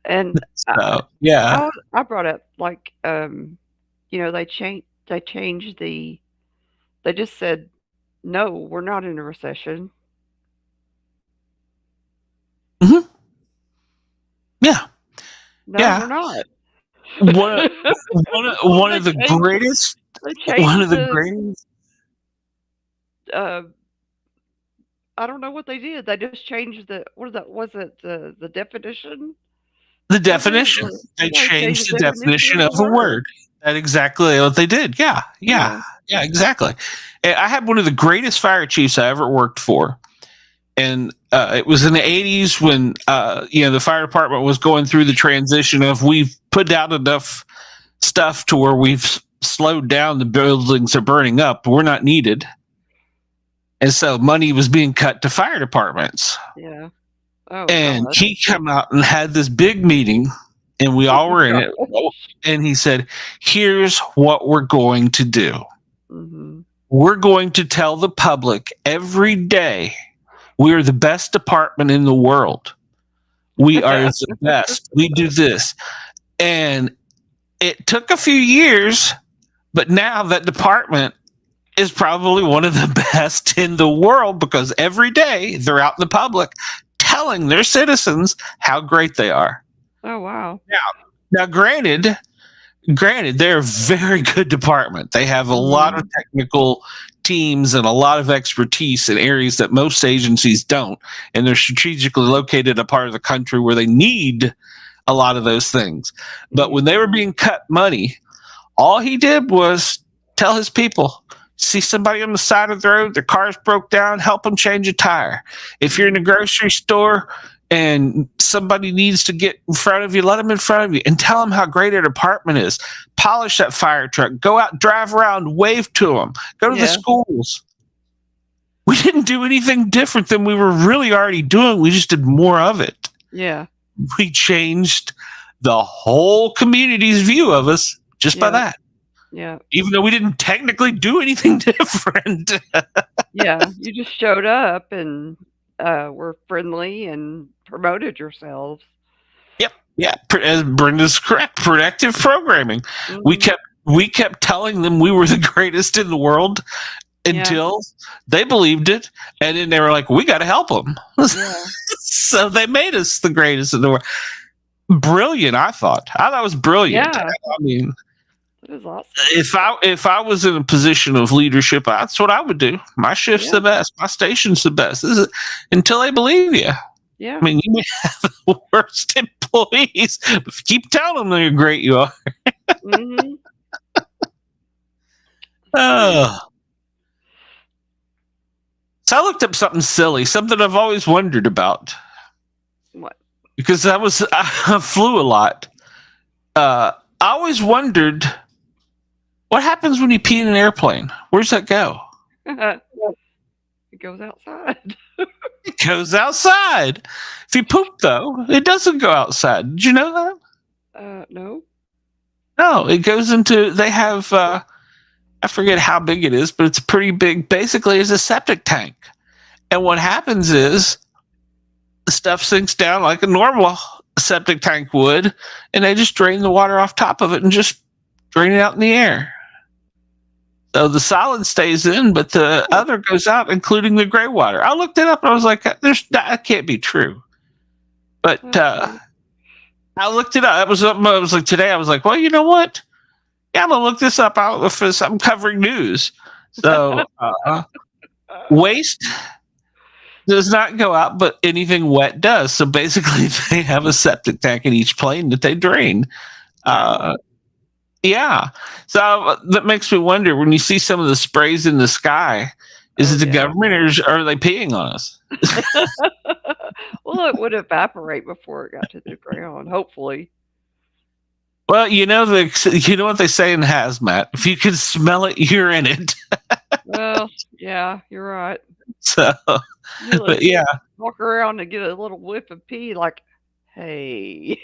And yeah, I brought up like they changed they just said no, we're not in a recession. mm-hmm. Yeah, No, yeah. we're not. One of the greatest. One of the greatest. I don't know what they did. They just changed the definition? The definition. They changed the definition of a word. That's exactly what they did. Yeah, exactly. I had one of the greatest fire chiefs I ever worked for. And it was in the 80s when the fire department was going through the transition of we've put out enough stuff to where we've slowed down, the buildings are burning up, we're not needed. And so money was being cut to fire departments. Yeah. Oh, and God. He came out and had this big meeting, and we all were in it. And he said, here's what we're going to do. Mm-hmm. We're going to tell the public every day we're the best department in the world. We are the best. We do this. And it took a few years, but now that department is probably one of the best in the world because every day they're out in the public telling their citizens how great they are. Oh, wow. Now granted, they're a very good department. They have a lot of technical teams and a lot of expertise in areas that most agencies don't. And they're strategically located in a part of the country where they need a lot of those things. But when they were being cut money, all he did was tell his people, see somebody on the side of the road, their car's broke down, help them change a tire. If you're in a grocery store and somebody needs to get in front of you, let them in front of you and tell them how great a department is. Polish that fire truck, go out, drive around, wave to them, go to the schools. We didn't do anything different than we were really already doing. We just did more of it. Yeah. We changed the whole community's view of us just by that. Yeah. Even though we didn't technically do anything different. Yeah. You just showed up and were friendly and promoted yourselves. Yep. Yeah. As Brenda's correct, productive programming. Mm-hmm. We kept telling them we were the greatest in the world until they believed it. And then they were like, we got to help them. Yeah. So they made us the greatest in the world. Brilliant, I thought. I thought it was brilliant. Yeah. I mean, that is awesome. If I was in a position of leadership, that's what I would do. My shift's the best. My station's the best. This is until they believe you. Yeah. I mean, you may have the worst employees, but if you keep telling them they're great, you are. Mm-hmm. So I looked up something silly, something I've always wondered about. What? Because I flew a lot. I always wondered, what happens when you pee in an airplane? Where's that go? It goes outside. It goes outside. If you poop, though, it doesn't go outside. Did you know that? No. No, it goes into, they have, I forget how big it is, but it's pretty big. Basically, it's a septic tank. And what happens is the stuff sinks down like a normal septic tank would, and they just drain the water off top of it and just drain it out in the air. So the solid stays in, but the other goes out, including the gray water. I looked it up and I was like, that can't be true. But I looked it up. It was something I was like, today I was like, well, you know what? Yeah, I'm going to look this up. I'm covering news. So waste does not go out, but anything wet does. So basically, they have a septic tank in each plane that they drain. Yeah. So that makes me wonder, when you see some of the sprays in the sky, is it the government or are they peeing on us? Well, it would evaporate before it got to the ground, hopefully. Well, you know what they say in hazmat. If you can smell it, you're in it. Well, yeah, you're right. So, but yeah. Walk around and get a little whiff of pee like, hey,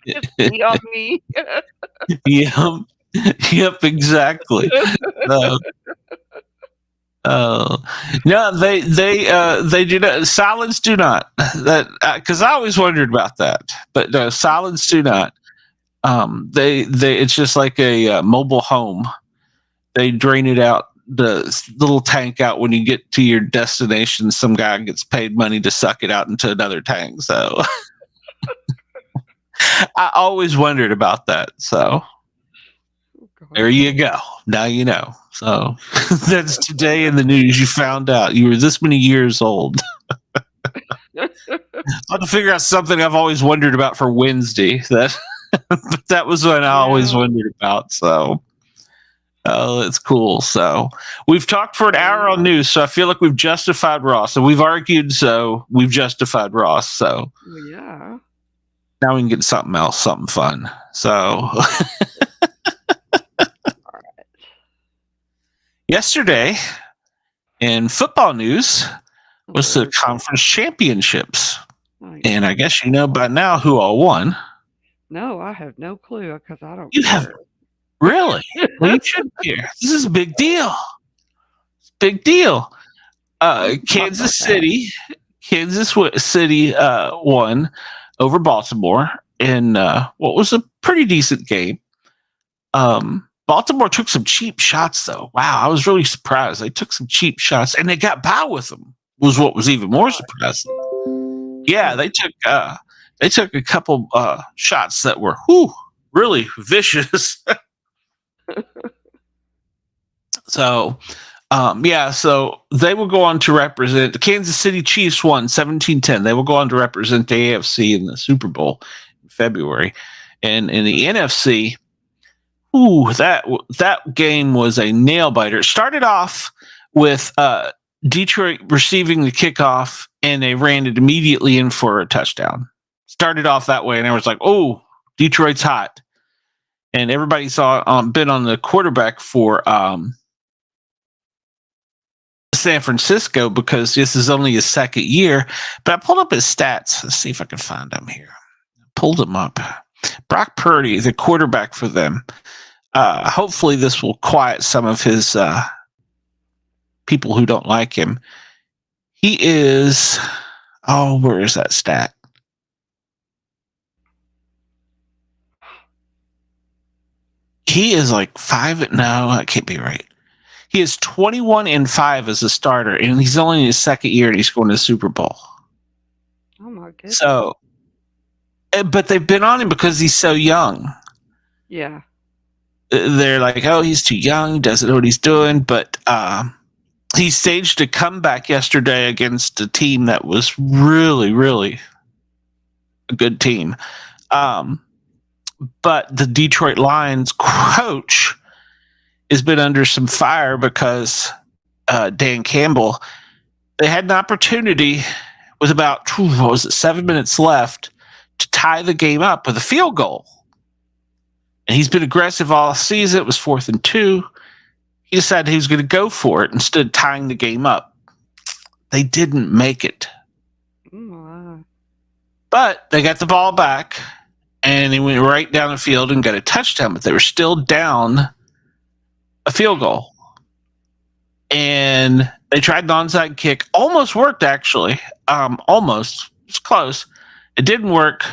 it's pee on me. Yeah. Yep, exactly. Uh, no, they do not. Solids do not. That because I always wondered about that, but no, solids do not. They it's just like a mobile home. They drain it out, the little tank out when you get to your destination. Some guy gets paid money to suck it out into another tank. So I always wondered about that. So there you go. Now you know. So that's today in the news. You found out you were this many years old. I have to figure out something I've always wondered about for Wednesday. That was what I always wondered about. So, that's cool. So we've talked for an hour on news. So I feel like we've justified Ross, and we've argued. So we've justified Ross. So yeah. Now we can get something else, something fun. So. Yesterday, in football news, was the conference championships. And I guess you know by now who all won. No, I have no clue because I don't. You have really? Well, you should care. This is a big deal. It's a big deal. Kansas City won over Baltimore in what was a pretty decent game. Baltimore took some cheap shots, though. Wow, I was really surprised. They took some cheap shots, and they got by with them. Was what was even more surprising. Yeah, they took a couple shots that were really vicious. So, so they will go on to represent the Kansas City Chiefs won 17-10. They will go on to represent the AFC in the Super Bowl in February, and in the NFC. That game was a nail biter. It started off with Detroit receiving the kickoff, and they ran it immediately in for a touchdown. Started off that way, and I was like, "Oh, Detroit's hot!" And everybody saw been on the quarterback for San Francisco because this is only his second year. But I pulled up his stats. Let's see if I can find them here. Pulled them up. Brock Purdy, the quarterback for them. Hopefully this will quiet some of his people who don't like him. He is, where is that stat? He is like no, that can't be right. He is 21-5 as a starter, and he's only in his second year, and he's going to the Super Bowl. Oh my goodness! So, but they've been on him because he's so young. Yeah. They're like, oh, he's too young. He doesn't know what he's doing. But he staged a comeback yesterday against a team that was really, really a good team. But the Detroit Lions coach has been under some fire because Dan Campbell, they had an opportunity with about 7 minutes left to tie the game up with a field goal. And he's been aggressive all season. It was 4th and 2. He decided he was going to go for it instead of tying the game up. They didn't make it. Wow. But they got the ball back, and he went right down the field and got a touchdown. But they were still down a field goal. And they tried an onside kick. Almost worked, actually. Almost. It was close. It didn't work.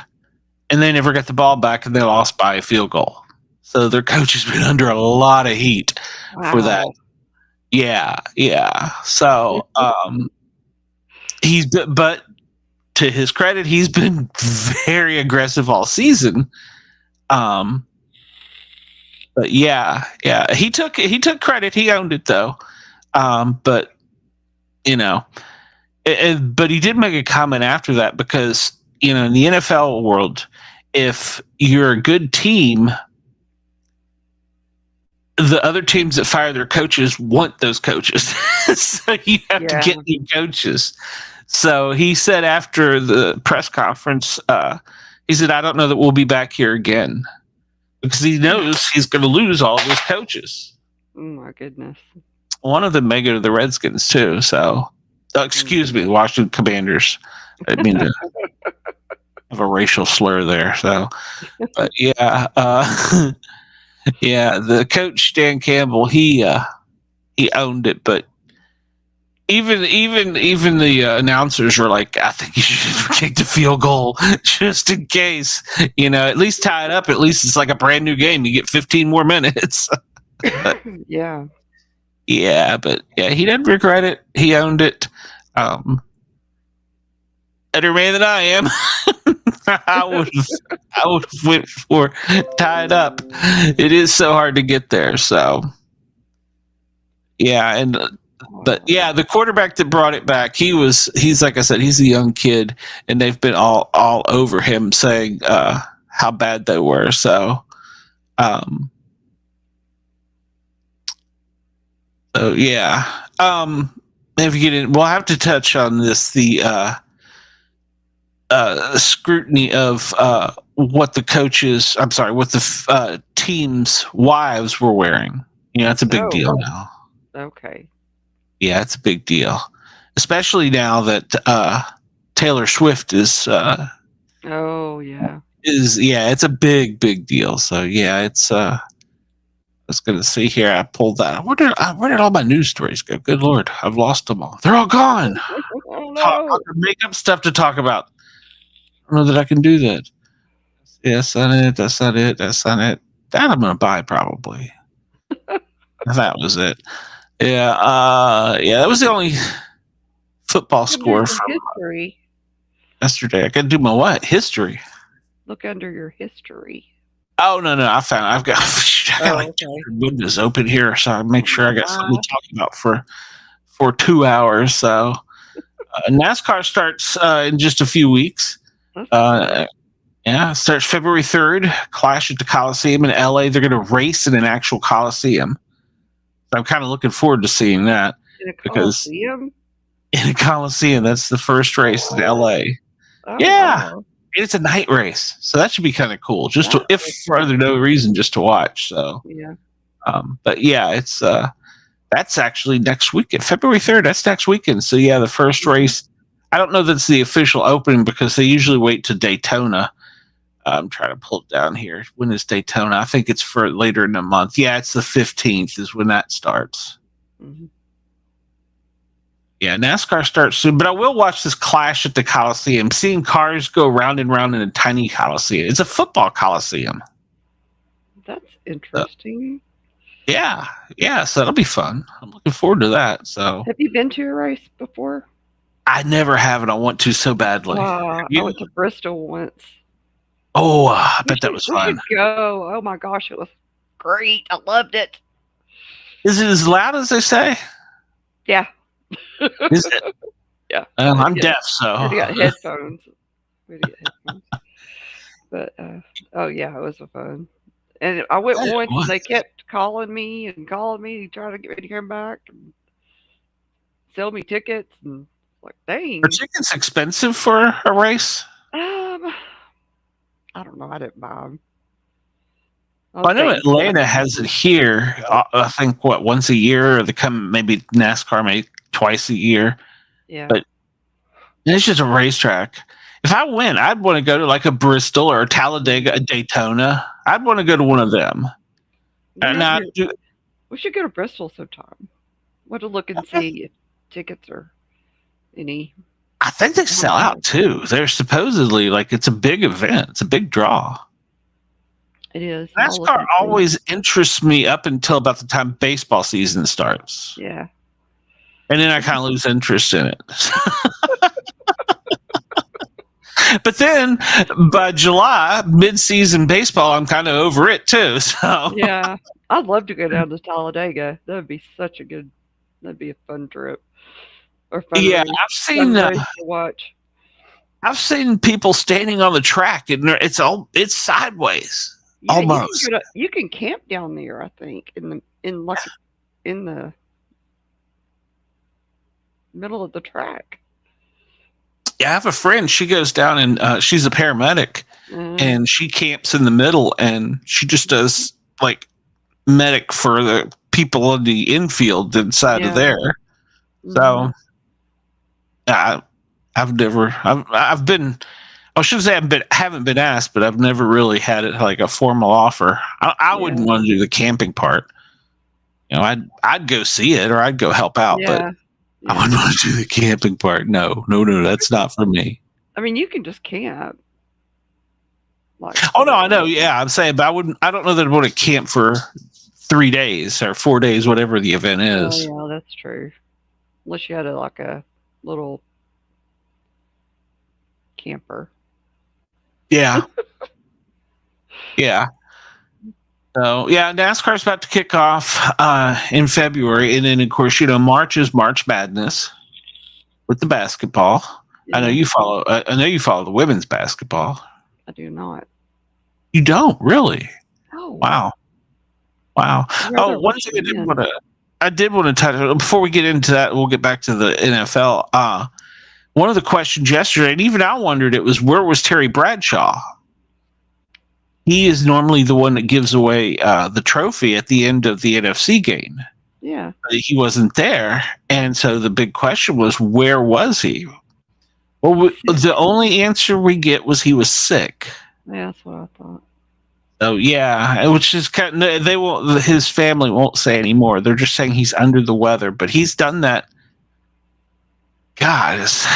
And they never got the ball back, and they lost by a field goal. So their coach has been under a lot of heat for that. Yeah. So but to his credit, he's been very aggressive all season. But he took credit. He owned it though. But but he did make a comment after that because in the NFL world, if you're a good team, the other teams that fire their coaches want those coaches. So you have to get new coaches. So he said after the press conference, he said, I don't know that we'll be back here again because he knows he's going to lose all of his coaches. Oh my goodness. One of them may go to the Redskins too. So, excuse me, Washington Commanders. I mean to have a racial slur there. So, but Yeah, the coach Dan Campbell, he owned it, but even the announcers were like, I think you should kick the field goal just in case. At least tie it up. At least it's like a brand new game. You get 15 more minutes. Yeah. Yeah, but yeah, he didn't regret it. He owned it. Better man than I am. I would have went for tied up. It is so hard to get there. So yeah, but yeah, the quarterback that brought it back, he's like I said, he's a young kid, and they've been all over him saying how bad they were. So yeah. If you get in, we'll have to touch on this, the scrutiny of what the coaches, what the teams' wives were wearing. It's a big deal now. Okay. Yeah, it's a big deal, especially now that Taylor Swift is. Oh yeah. It's a big deal. So yeah, it's. I was going to see here. I pulled that. Where did all my news stories go? Good Lord, I've lost them all. They're all gone. Oh no. Make up stuff to talk about. I don't know that I can do that. Yes, that's not it. That I'm going to buy probably. That was it. Yeah, that was the only football score from history. Yesterday. I got to do my what? History. Look under your history. Oh no! I've got windows open here, so I make sure I got something to talk about for 2 hours. So NASCAR starts in just a few weeks. Yeah, it starts February 3rd. Clash at the Coliseum in LA. They're going to race in an actual Coliseum. So I'm kind of looking forward to seeing that. In a Coliseum? In a Coliseum, that's the first race in LA. Oh, yeah. Wow. It's a night race, so that should be kind of cool. If for other no reason, just to watch. So yeah. But yeah, it's that's actually next weekend, February 3rd. That's next weekend. So yeah, the first race. I don't know that's the official opening because they usually wait to Daytona. I'm trying to pull it down here. When is Daytona? I think it's for later in the month. Yeah, it's the 15th is when that starts. Mm-hmm. Yeah, NASCAR starts soon, but I will watch this Clash at the Coliseum. Seeing cars go round and round in a tiny Coliseum. It's a football Coliseum. That's interesting. Yeah, so that'll be fun. I'm looking forward to that. So, have you been to a race before? I never have, and I want to so badly. I went to Bristol once. Oh, I bet that was fun. We should go. Oh my gosh, it was great. I loved it. Is it as loud as they say? Yeah. Is it? Yeah. I'm deaf, so. We got headphones. But, oh yeah, it was fun. And I went once, and they kept calling me, trying to get me to come back and sell me tickets. And like, dang. Are tickets expensive for a race? I don't know. I didn't buy them. Well, I know Atlanta has it here. I think once a year, or they come maybe NASCAR maybe twice a year. Yeah, but it's just a racetrack. If I win, I'd want to go to like a Bristol or a Talladega, a Daytona. I'd want to go to one of them. We should go to Bristol sometime. Want to look and see if tickets are any. I think they sell out too. They're supposedly it's a big event. It's a big draw. It is. NASCAR always interests me up until about the time baseball season starts. Yeah. And then I kind of lose interest in it. But then by July, mid-season baseball, I'm kind of over it too. So yeah, I'd love to go down to Talladega. That would be that'd be a fun trip. Or fun yeah, race. I've seen to watch. I've seen people standing on the track, and it's sideways. Yeah, almost. You can camp down there. I think in the middle of the track. Yeah, I have a friend. She goes down and she's a paramedic, and she camps in the middle, and she just does medic for the people in the infield inside of there. So, I've I should say haven't been asked, but I've never really had it like a formal offer. I wouldn't want to do the camping part. You know, I'd go see it or I'd go help out, but I wouldn't want to do the camping part. No, that's not for me. I mean, you can just camp. Like, oh no, I know. Yeah, I'm saying, but I don't know that I'd want to camp for 3 days or 4 days, whatever the event is. Oh, yeah, that's true. Unless you had a little camper. Yeah. Yeah. So yeah, NASCAR's about to kick off in February, and then of course, March is March Madness with the basketball. Yeah. I know you follow the women's basketball. I do not. You don't really? Oh. Wow. Oh, one thing I did want to touch before we get into that. We'll get back to the NFL. One of the questions yesterday, and even I wondered, where was Terry Bradshaw? He is normally the one that gives away the trophy at the end of the NFC game. Yeah. But he wasn't there. And so the big question was, where was he? Well, the only answer we get was he was sick. Yeah, that's what I thought. So, yeah, which is kind of, his family won't say anymore. They're just saying he's under the weather. But he's done that, God, as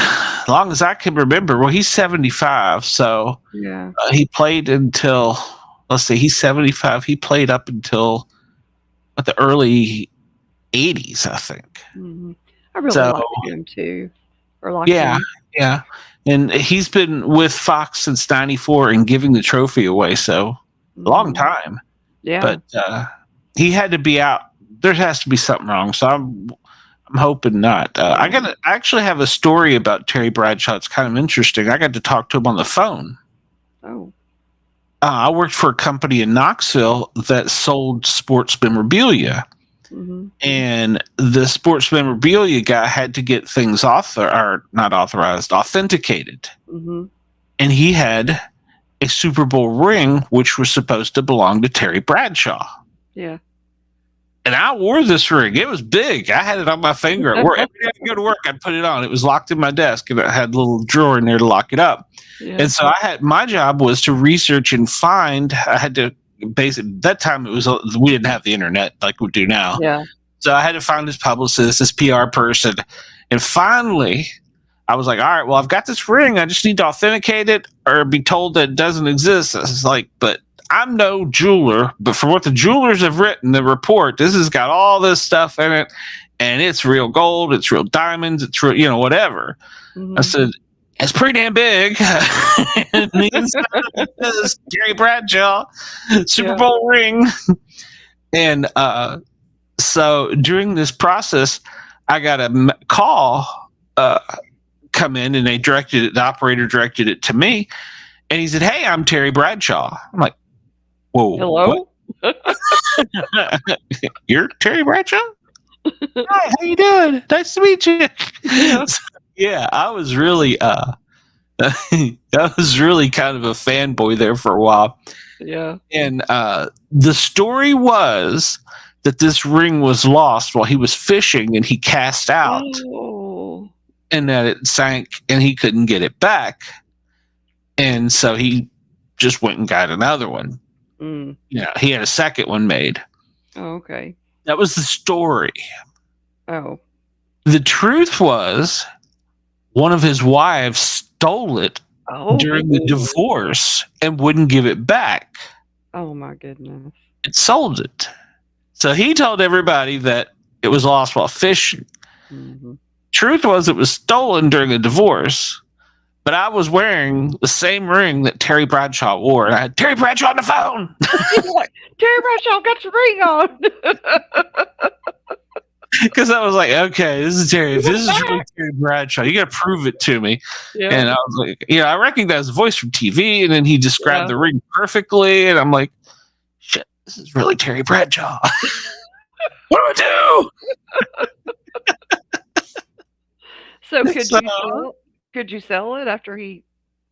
long as I can remember. Well, he's 75, so yeah, he played until, let's see, he's 75. He played up until the early 80s, I think. Mm-hmm. I really like him too. Yeah. And he's been with Fox since '94 and giving the trophy away, so a long time. Yeah. But he had to be out. There has to be something wrong, so I'm hoping not. I actually have a story about Terry Bradshaw. It's kind of interesting. I got to talk to him on the phone. Oh. I worked for a company in Knoxville that sold sports memorabilia. Mm-hmm. And the sports memorabilia guy had to get things authenticated. Mm-hmm. And he had a Super Bowl ring, which was supposed to belong to Terry Bradshaw. Yeah. And I wore this ring. It was big. I had it on my finger at work. Every day I go to work, I'd put it on. It was locked in my desk, and I had a little drawer in there to lock it up. Yeah. And so my job was to research and find. I had to that time we didn't have the internet like we do now. Yeah. So I had to find his publicist, his PR person, and finally I was like, all right, well, I've got this ring. I just need to authenticate it or be told that it doesn't exist. I was like, but I'm no jeweler, but from what the jewelers have written, the report, this has got all this stuff in it, and it's real gold, it's real diamonds, it's real, whatever. Mm-hmm. I said, it's pretty damn big. And the inside is Terry Bradshaw, Super Bowl ring. And so during this process, I got a call come in, and the operator directed it to me. And he said, hey, I'm Terry Bradshaw. I'm like, whoa. Hello? You're Terry Bradshaw? Hi, how you doing? Nice to meet you. Yeah, I was really kind of a fanboy there for a while. Yeah. And the story was that this ring was lost while he was fishing, and he cast out. Oh. And that it sank, and he couldn't get it back. And so he just went and got another one. Mm. Yeah, he had a second one made. Oh, okay. That was the story. Oh. The truth was, one of his wives stole it during the divorce and wouldn't give it back. Oh, my goodness. It sold it. So he told everybody that it was lost while fishing. Mm-hmm. Truth was, it was stolen during a divorce. But I was wearing the same ring that Terry Bradshaw wore. And I had Terry Bradshaw on the phone. Terry Bradshaw got your ring on. Because I was like, okay, this is Terry. If this is really Terry Bradshaw, you got to prove it to me. Yeah. And I was like, I recognize the voice from TV. And then he described the ring perfectly. And I'm like, shit, this is really Terry Bradshaw. What do I do? So could you sell it after he?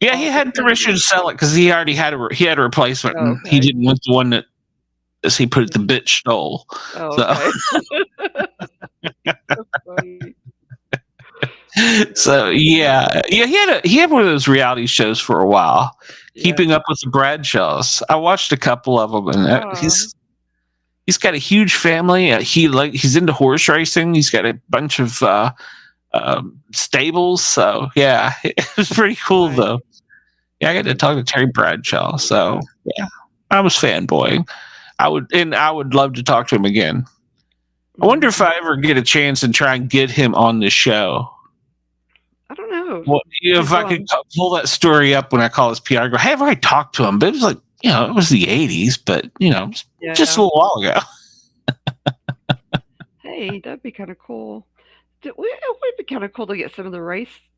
Yeah, he had permission to sell it because he already had a replacement. And he didn't want the one that, as he put it, the bitch stole. Oh, okay. That's funny. So yeah. He had one of those reality shows for a while, Yeah. Keeping Up with the Bradshaws. I watched a couple of them, and Oh, he's got a huge family. He's into horse racing. He's got a bunch of stables. So yeah, it was pretty cool nice. though. Yeah, I got to talk to Terry Bradshaw. So yeah, I was fanboying. I would love to talk to him again. I wonder if I ever get a chance and try and get him on the show. I don't know. Well, if I could pull that story up when I call his PR, I go, hey, I've already talked to him, but it was like, it was the 80s, but just a little while ago. Hey, that'd be kind of cool. It would be kind of cool to get some of the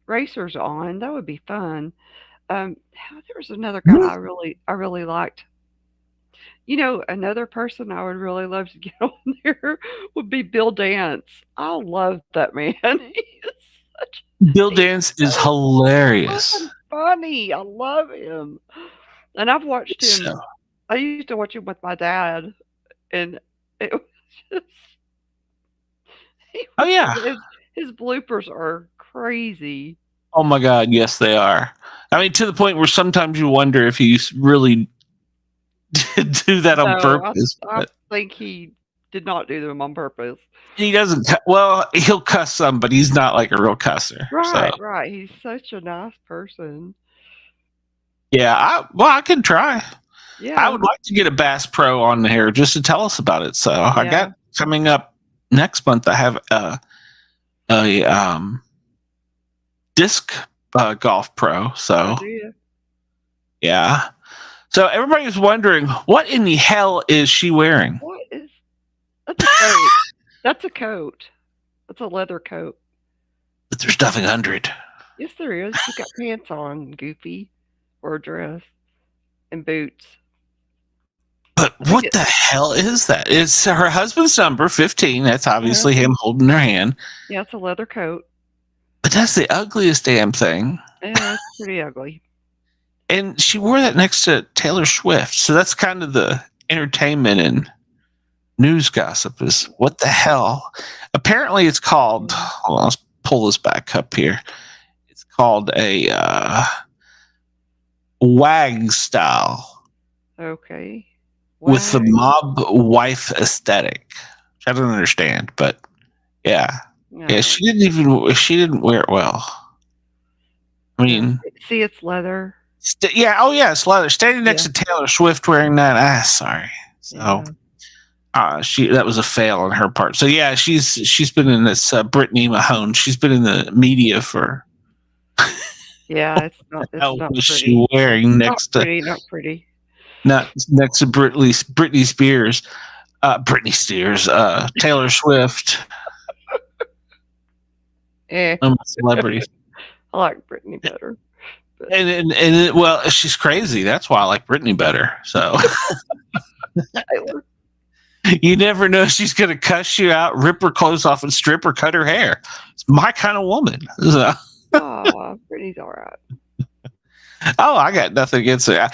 racers on. That would be fun. There was another guy I really liked. Another person I would really love to get on there would be Bill Dance. I love that man. Bill Dance is hilarious. Funny. I love him. And I've watched him. So, I used to watch him with my dad, and it was just. oh yeah. His bloopers are crazy. Oh my God, yes they are. I mean, to the point where sometimes you wonder if he's really did do that on purpose. I think he did not do them on purpose. He doesn't. Well, he'll cuss some, but he's not like a real cusser. Right, so. right. He's such a nice person. Yeah, I can try. Yeah, I would like to get a Bass Pro on here just to tell us about it. So I got coming up next month. I have a disc golf pro. So yeah. So everybody's wondering, what in the hell is she wearing? What is that's a coat? That's a coat. That's a leather coat. But there's nothing under it. Yes, there is. She's got pants on, Goofy, or a dress, and boots. But what the hell is that? It's her husband's number, 15. That's obviously him holding her hand. Yeah, it's a leather coat. But that's the ugliest damn thing. Yeah, it's pretty ugly. And she wore that next to Taylor Swift. So that's kind of the entertainment and news gossip is what the hell? Apparently it's called, hold on, let's pull this back up here. It's called a WAG style. Okay. With the mob wife aesthetic. Which I don't understand, but yeah. No. Yeah, she didn't wear it well. I mean, see, it's leather. It's leather. Standing next to Taylor Swift wearing that. Sorry. So, that was a fail on her part. So yeah, she's been in this Brittany Mahone. She's been in the media for. Yeah, it's not. It's how not was pretty. she wearing next not to? Not pretty. Not next to Britney Spears. Taylor Swift. I'm a celebrity. I like Britney better. But. And she's crazy. That's why I like Britney better. So you never know, she's gonna cuss you out, rip her clothes off, and strip or cut her hair. It's my kind of woman. So. Britney's all right. Oh, I got nothing against her.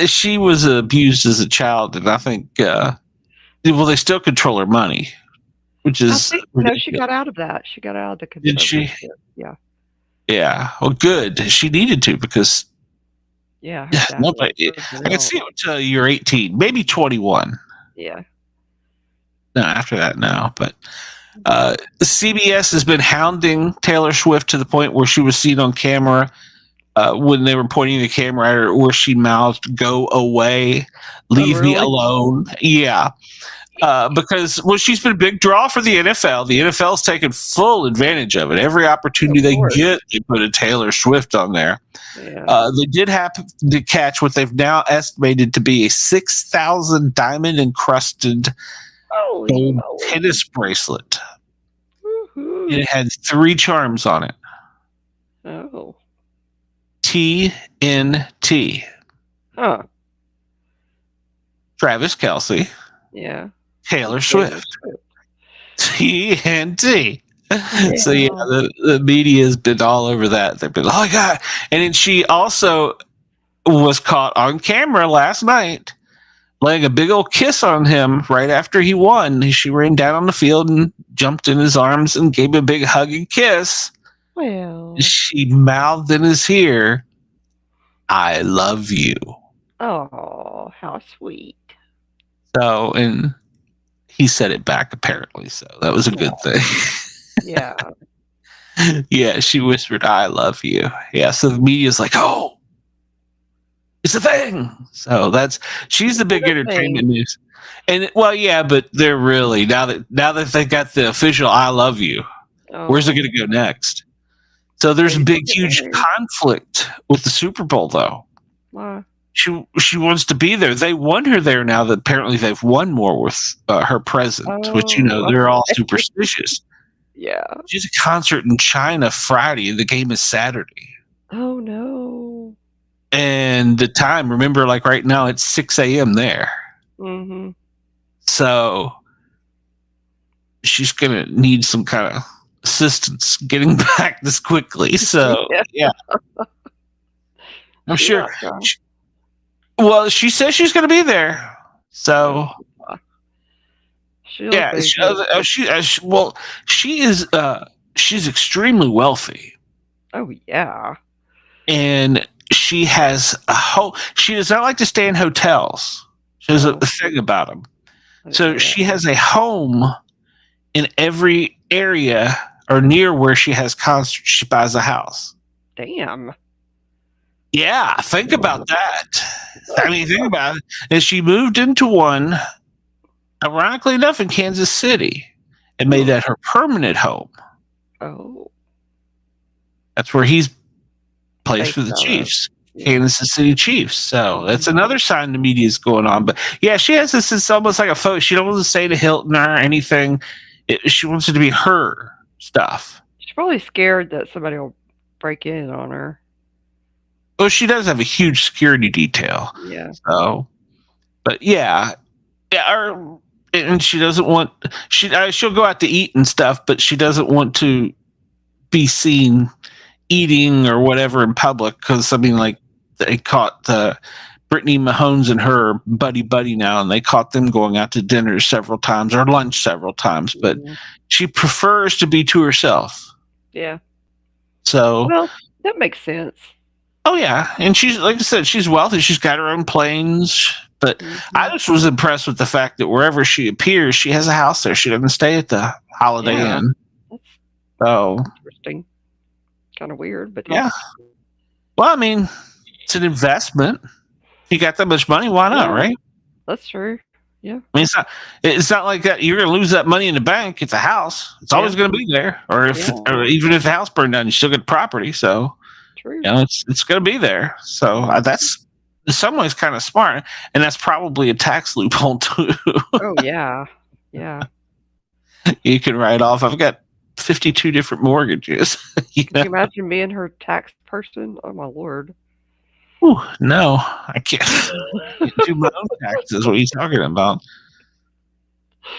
She was abused as a child, and I think they still control her money, which is she got out of that. She got out of the control. Did she? Yeah. Yeah. Well, good. She needed to because. Yeah. I can see it until you're 18, maybe 21. Yeah. No, after that, no. But CBS has been hounding Taylor Swift to the point where she was seen on camera when they were pointing the camera at her, where she mouthed, "Go away, leave me alone." Yeah. Because she's been a big draw for the NFL. The NFL's taken full advantage of it. Every opportunity they get, they put a Taylor Swift on there. Yeah. They did have to catch what they've now estimated to be a 6,000 diamond encrusted gold tennis bracelet. Woo-hoo. It had 3 charms on it. Oh. TNT. Huh. Travis Kelce. Yeah. Taylor Swift. TNT. Yeah. So yeah, the media has been all over that. They've been, oh my God. And then she also was caught on camera last night laying a big old kiss on him right after he won. She ran down on the field and jumped in his arms and gave him a big hug and kiss. Well. she mouthed in his ear, "I love you." Oh, how sweet. So, and he said it back apparently. So that was a good thing. Yeah. Yeah, she whispered, "I love you." Yeah, so the media's like, "Oh, it's a thing." So she's the big What a entertainment news. And well, yeah, but they're really now that they got the official "I love you," where's it going to go next? So there's a big, huge conflict with the Super Bowl, though. Why? She wants to be there. They want her there now that apparently they've won more with her presence, which they're all superstitious. Yeah. She's a concert in China Friday. The game is Saturday. Oh no. And the time, remember, like right now, it's 6 a.m. there. Mm-hmm. So she's gonna need some kind of assistance getting back this quickly. So yeah. I'm sure. Well, she says she's gonna be there. So yeah, she is. She's extremely wealthy. Oh yeah. And she has a whole. She does not like to stay in hotels. She has a thing about them. So she has a home in every area or near where she has concerts. She buys a house. Damn. Yeah, think about that. I mean, think about it. And she moved into one, ironically enough, in Kansas City, and made that her permanent home. Oh. That's where he's plays for the Chiefs, Kansas City Chiefs. So that's another sign the media is going on. But yeah, she has this. It's almost like a photo. She don't want to say to Hilton or anything. She wants it to be her stuff. She's probably scared that somebody will break in on her. Well, she does have a huge security detail. Yeah. So, but yeah. And she doesn't want she'll go out to eat and stuff, but she doesn't want to be seen eating or whatever in public because I mean, like they caught Brittany Mahomes and her buddy now, and they caught them going out to dinner several times or lunch several times. But she prefers to be to herself. Yeah. So well, that makes sense. Oh yeah, and she's like I said, she's wealthy. She's got her own planes. But I just was impressed with the fact that wherever she appears, she has a house there. She doesn't stay at the Holiday Inn. So interesting. Kind of weird, but yeah. Well, I mean, it's an investment. If you got that much money, why not, right? That's true. Yeah. I mean, it's not like that. You're going to lose that money in the bank. It's a house. It's always going to be there. Or even if the house burned down, you still get property. So, true. It's going to be there. So that's in some ways kind of smart, and that's probably a tax loophole too. Oh yeah. You can write off. I've got 52 different mortgages. Can you imagine being her tax person? Oh my lord. Ooh, no, I can't do my own taxes. What are you talking about?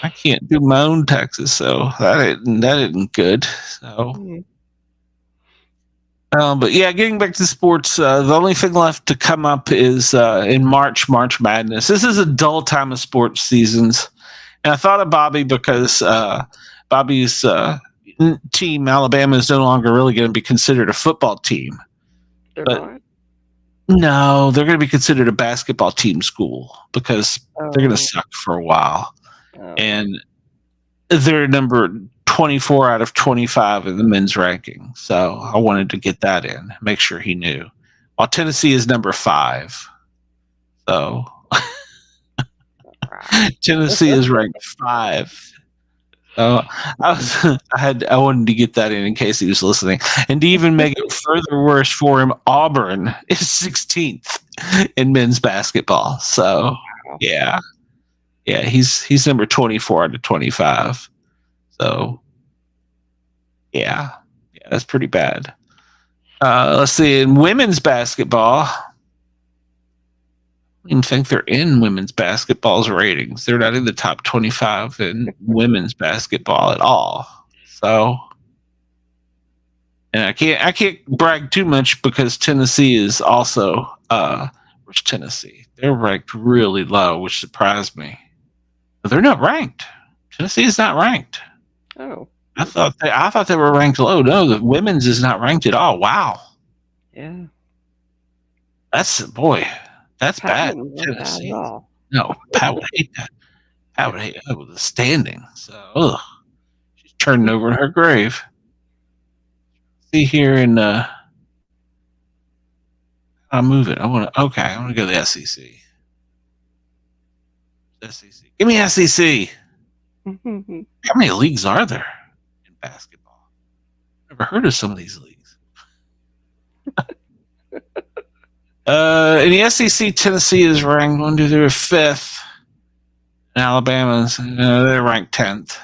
I can't do my own taxes, so that isn't good. So, but yeah, getting back to sports, the only thing left to come up is in March Madness. This is a dull time of sports seasons, and I thought of Bobby because Bobby's team, Alabama, is no longer really going to be considered a football team. They're not. No, they're going to be considered a basketball team school because they're going to suck for a while. And they're number 24 out of 25 in the men's ranking. So I wanted to get that in, make sure he knew. While Tennessee is number 5. So Tennessee is ranked 5. I wanted to get that in case he was listening, and to even make it further worse for him, Auburn is 16th in men's basketball. So yeah, he's number 24 out of 25. So yeah, that's pretty bad. Let's see, in women's basketball, I don't think they're in women's basketball's ratings. They're not in the top 25 in women's basketball at all. So, and I can't brag too much because Tennessee is also where's Tennessee? They're ranked really low, which surprised me. But they're not ranked. Tennessee is not ranked. Oh. I thought they were ranked low. No, the women's is not ranked at all. Wow. Yeah. That's Pat bad. wouldn't want that at Tennessee. all. No, Pat would hate that. Pat would hate that with the standing. So, she's turning over in her grave. See here in I'll move it. I want to go to the SEC. SEC. Give me SEC. How many leagues are there in basketball? Never heard of some of these leagues. In the SEC, Tennessee is ranked 1, 2, 3, 5th. And Alabama's they're ranked 10th.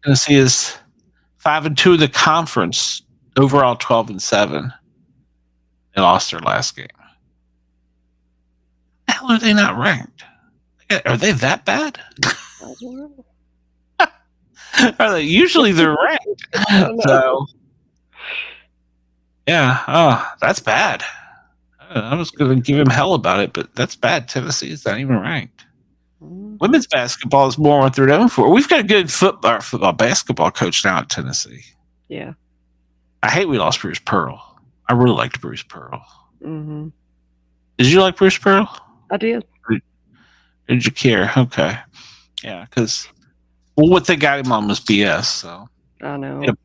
Tennessee is 5-2 in the conference. Overall 12-7. They lost their last game. How are they not ranked? Are they that bad? Are they? Usually they're ranked. So, yeah. Oh, that's bad. I was going to give him hell about it, but that's bad. Tennessee is not even ranked. Women's basketball is more what they're known for. We've got a good football basketball coach now at Tennessee. Yeah. I hate we lost Bruce Pearl. I really liked Bruce Pearl. Mm-hmm. Did you like Bruce Pearl? I did. Did you care? Okay. Yeah, because what they got him on was BS. So I know. A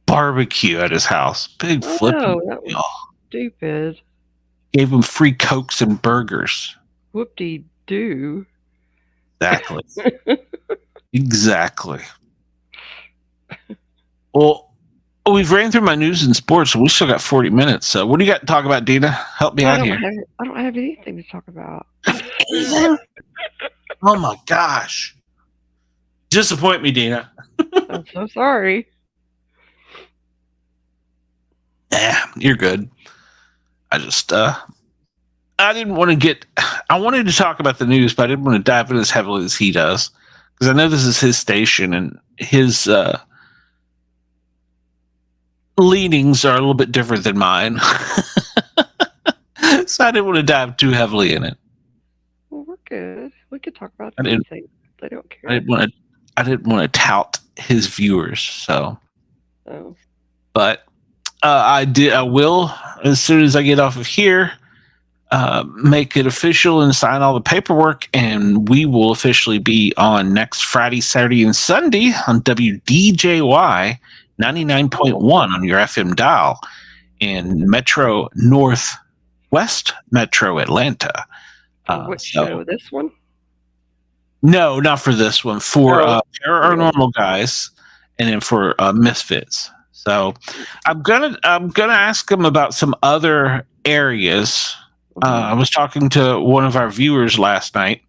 barbecue at his house. Big flipping. That was stupid. Gave him free Cokes and burgers. Whoop-de-doo. Exactly. Exactly. Well, we've ran through my news and sports, so we still got 40 minutes. So what do you got to talk about, Dina? Help me out here. I don't have anything to talk about. Oh, my gosh. Disappoint me, Dina. I'm so sorry. You're good. I just, I didn't want to I wanted to talk about the news, but I didn't want to dive in as heavily as he does. Because I know this is his station and his leanings are a little bit different than mine. So I didn't want to dive too heavily in it. Well, we're good. We could talk about anything. They don't care. I didn't want to tout his viewers, so. Oh. But I will, as soon as I get off of here, make it official and sign all the paperwork, and we will officially be on next Friday, Saturday, and Sunday on WDJY 99.1 on your FM dial in Metro Northwest Metro Atlanta. Which show? This one? No, not for this one. For Paranormal Guys, and then for Misfits. So I'm gonna ask him about some other areas. I was talking to one of our viewers last night,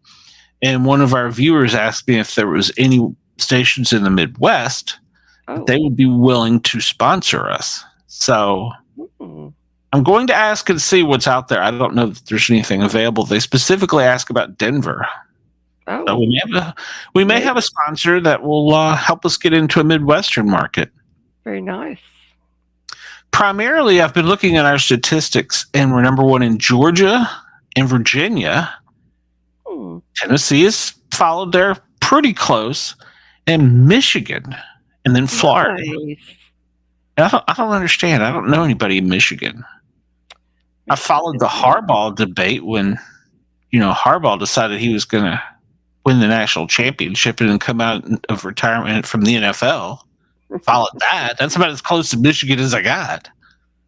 and one of our viewers asked me if there was any stations in the Midwest that they would be willing to sponsor us. So I'm going to ask and see what's out there. I don't know if there's anything available. They specifically ask about Denver. Oh. So we may have a sponsor that will help us get into a Midwestern market. Very nice. Primarily, I've been looking at our statistics, and we're number one in Georgia and Virginia. Tennessee is followed there pretty close, and Michigan, and then Florida. Nice. I don't understand. I don't know anybody in Michigan. I followed the Harbaugh debate when, Harbaugh decided he was going to win the national championship and then come out of retirement from the NFL. Followed that. That's about as close to Michigan as I got.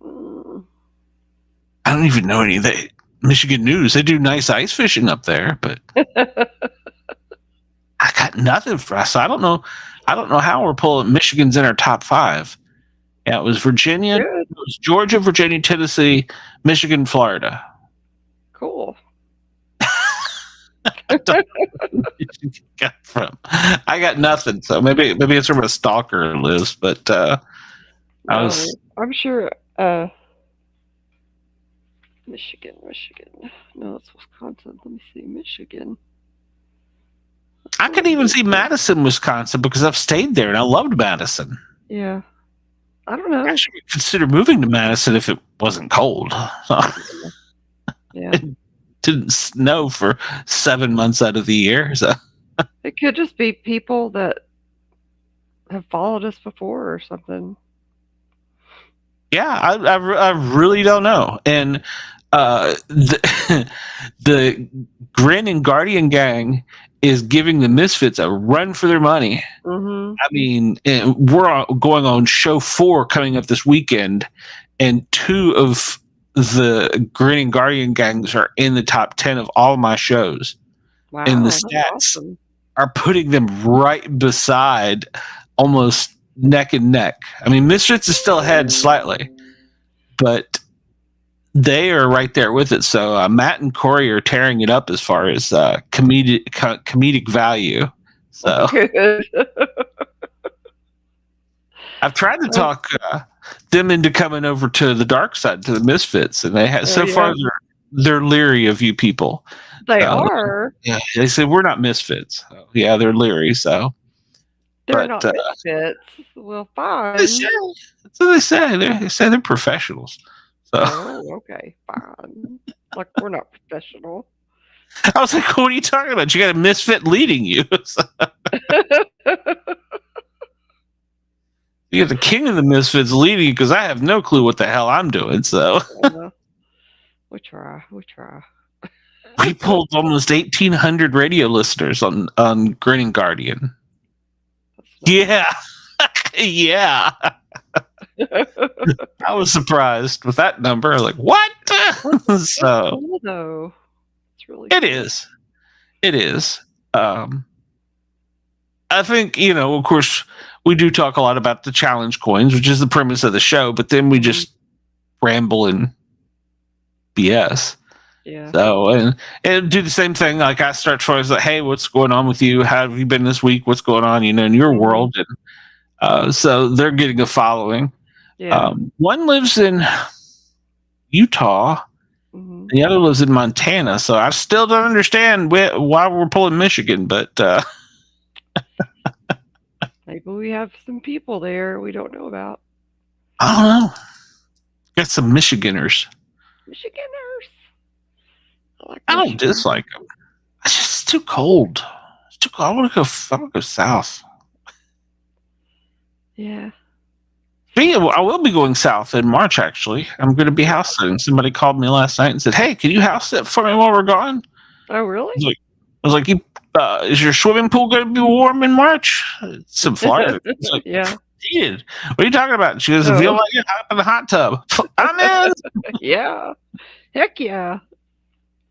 I don't even know any of the Michigan News. They do nice ice fishing up there, but I got nothing for us. So I don't know how we're pulling. Michigan's in our top 5. Yeah, it was Virginia, it was Georgia, Virginia, Tennessee, Michigan, Florida. Cool. I got nothing, so maybe it's where my stalker lives. But I'm sure. Michigan. No, it's Wisconsin. Let me see, Michigan. I could even see Madison, Wisconsin, because I've stayed there and I loved Madison. Yeah, I don't know. I should consider moving to Madison if it wasn't cold. Yeah. Didn't snow for 7 months out of the year. So it could just be people that have followed us before or something. Yeah, I really don't know. And the Grin and Guardian gang is giving the Misfits a run for their money. Mm-hmm. I mean, we're going on show 4 coming up this weekend, and 2 of the Grin and Guardian gangs are in the top 10 of all my shows. Wow, And the that's stats awesome. are putting them right beside, almost neck and neck. I mean, Misfits is still ahead slightly, but they are right there with it. So Matt and Corey are tearing it up as far as comedic value. So Good. I've tried to talk them into coming over to the dark side, to the Misfits, and they have so far they're leery of you people. They are. Yeah, they say we're not Misfits. So, yeah, they're leery. So They're not misfits. Well, fine. That's what they say. They say they're professionals. So Oh, okay, fine. Like we're not professional. I was like, what are you talking about? You got a misfit leading you. You got the king of the misfits leading you because I have no clue what the hell I'm doing. So we try. we pulled almost 1,800 radio listeners on Grin and Guardian. Yeah. Yeah. I was surprised with that number. Like, what? So cool, though. It's really it cool. is. It is. I think, of course, we do talk a lot about the challenge coins, which is the premise of the show, but then we just ramble and BS. Yeah. So, and do the same thing. Like, I start trying to like, hey, what's going on with you? How have you been this week? What's going on, in your world? And so they're getting a following. Yeah. One lives in Utah. Mm-hmm. The other lives in Montana. So I still don't understand why we're pulling Michigan, but Maybe we have some people there we don't know about. I don't know. Got some Michiganders. Michiganders. I don't dislike them. It's just too cold. It's too cold. I want to go south. Yeah. I will be going south in March, actually. I'm going to be house sitting. Somebody called me last night and said, hey, can you house sit for me while we're gone? Oh, really? I was like, is your swimming pool going to be warm in March? It's in Florida. It's like, yeah. Dude, what are you talking about? She goes, if you don't like it, hop in the hot tub. I'm in. Yeah. Heck yeah.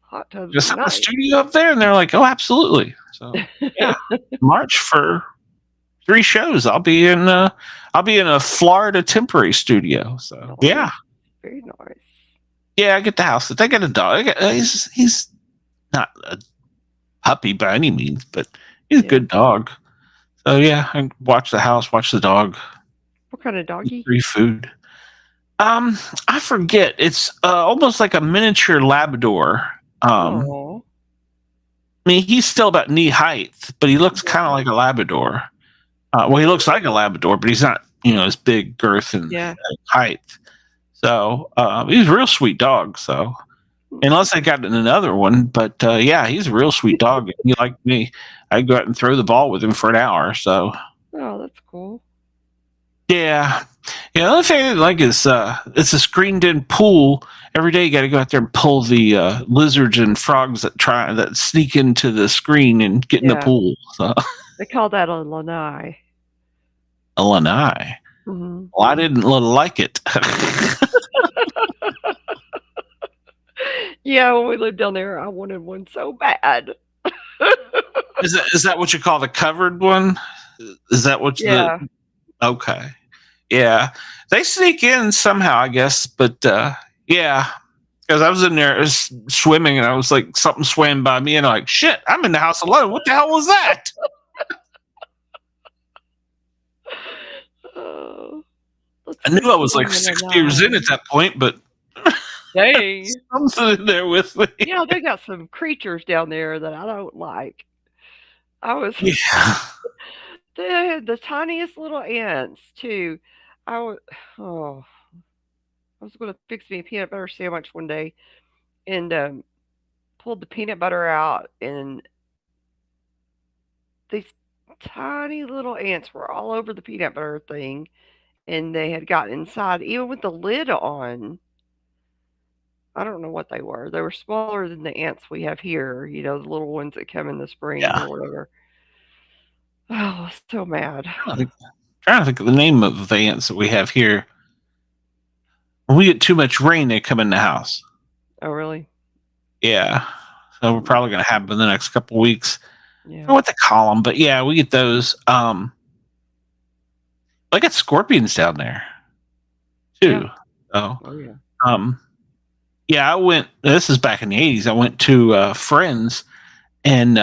Hot tubs. Just have a studio up there. And they're like, oh, absolutely. So, yeah. March for 3 shows. I'll be in a Florida temporary studio. So, yeah. Very nice. Yeah, I get the house. They got a dog. He's not a puppy by any means, but he's a good dog. So yeah, I watch the house, watch the dog. What kind of doggy? Free food. I forget. It's almost like a miniature Labrador. I mean, he's still about knee height, but he looks kind of like a Labrador. Well, he looks like a Labrador, but he's not, his big girth and height. So he's a real sweet dog. So unless I got another one, but yeah, he's a real sweet dog. He liked me. I'd go out and throw the ball with him for an hour. So that's cool. Yeah. The other thing I like is it's a screened-in pool. Every day you got to go out there and pull the lizards and frogs that sneak into the screen and get in the pool. So they call that a lanai. A lanai. Mm-hmm. Well, I didn't like it. Yeah, when we lived down there, I wanted one so bad. Is that what you call the covered one? Is that what? Yeah. Okay. Yeah, they sneak in somehow, I guess. But yeah, because I was in there swimming, and I was like, something swam by me, and I'm like, shit, I'm in the house alone. What the hell was that? I knew I was like 6 years in at that point, but dang, something in there with me. Yeah, they got some creatures down there that I don't like. They had the tiniest little ants too. I was going to fix me a peanut butter sandwich one day, and pulled the peanut butter out, and these tiny little ants were all over the peanut butter thing, and they had gotten inside, even with the lid on. I don't know what they were. They were smaller than the ants we have here, the little ones that come in the spring Yeah. or whatever. Oh, I was so mad. Trying to think of the name of the ants that we have here. When we get too much rain, they come in the house. Oh, really? Yeah. So we're probably going to have them in the next couple weeks. I don't Yeah. know what they call them, but yeah, we get those. I got scorpions down there too. Yeah. So, Oh, yeah. yeah, I went. This is back in the 80s. I went to friends, and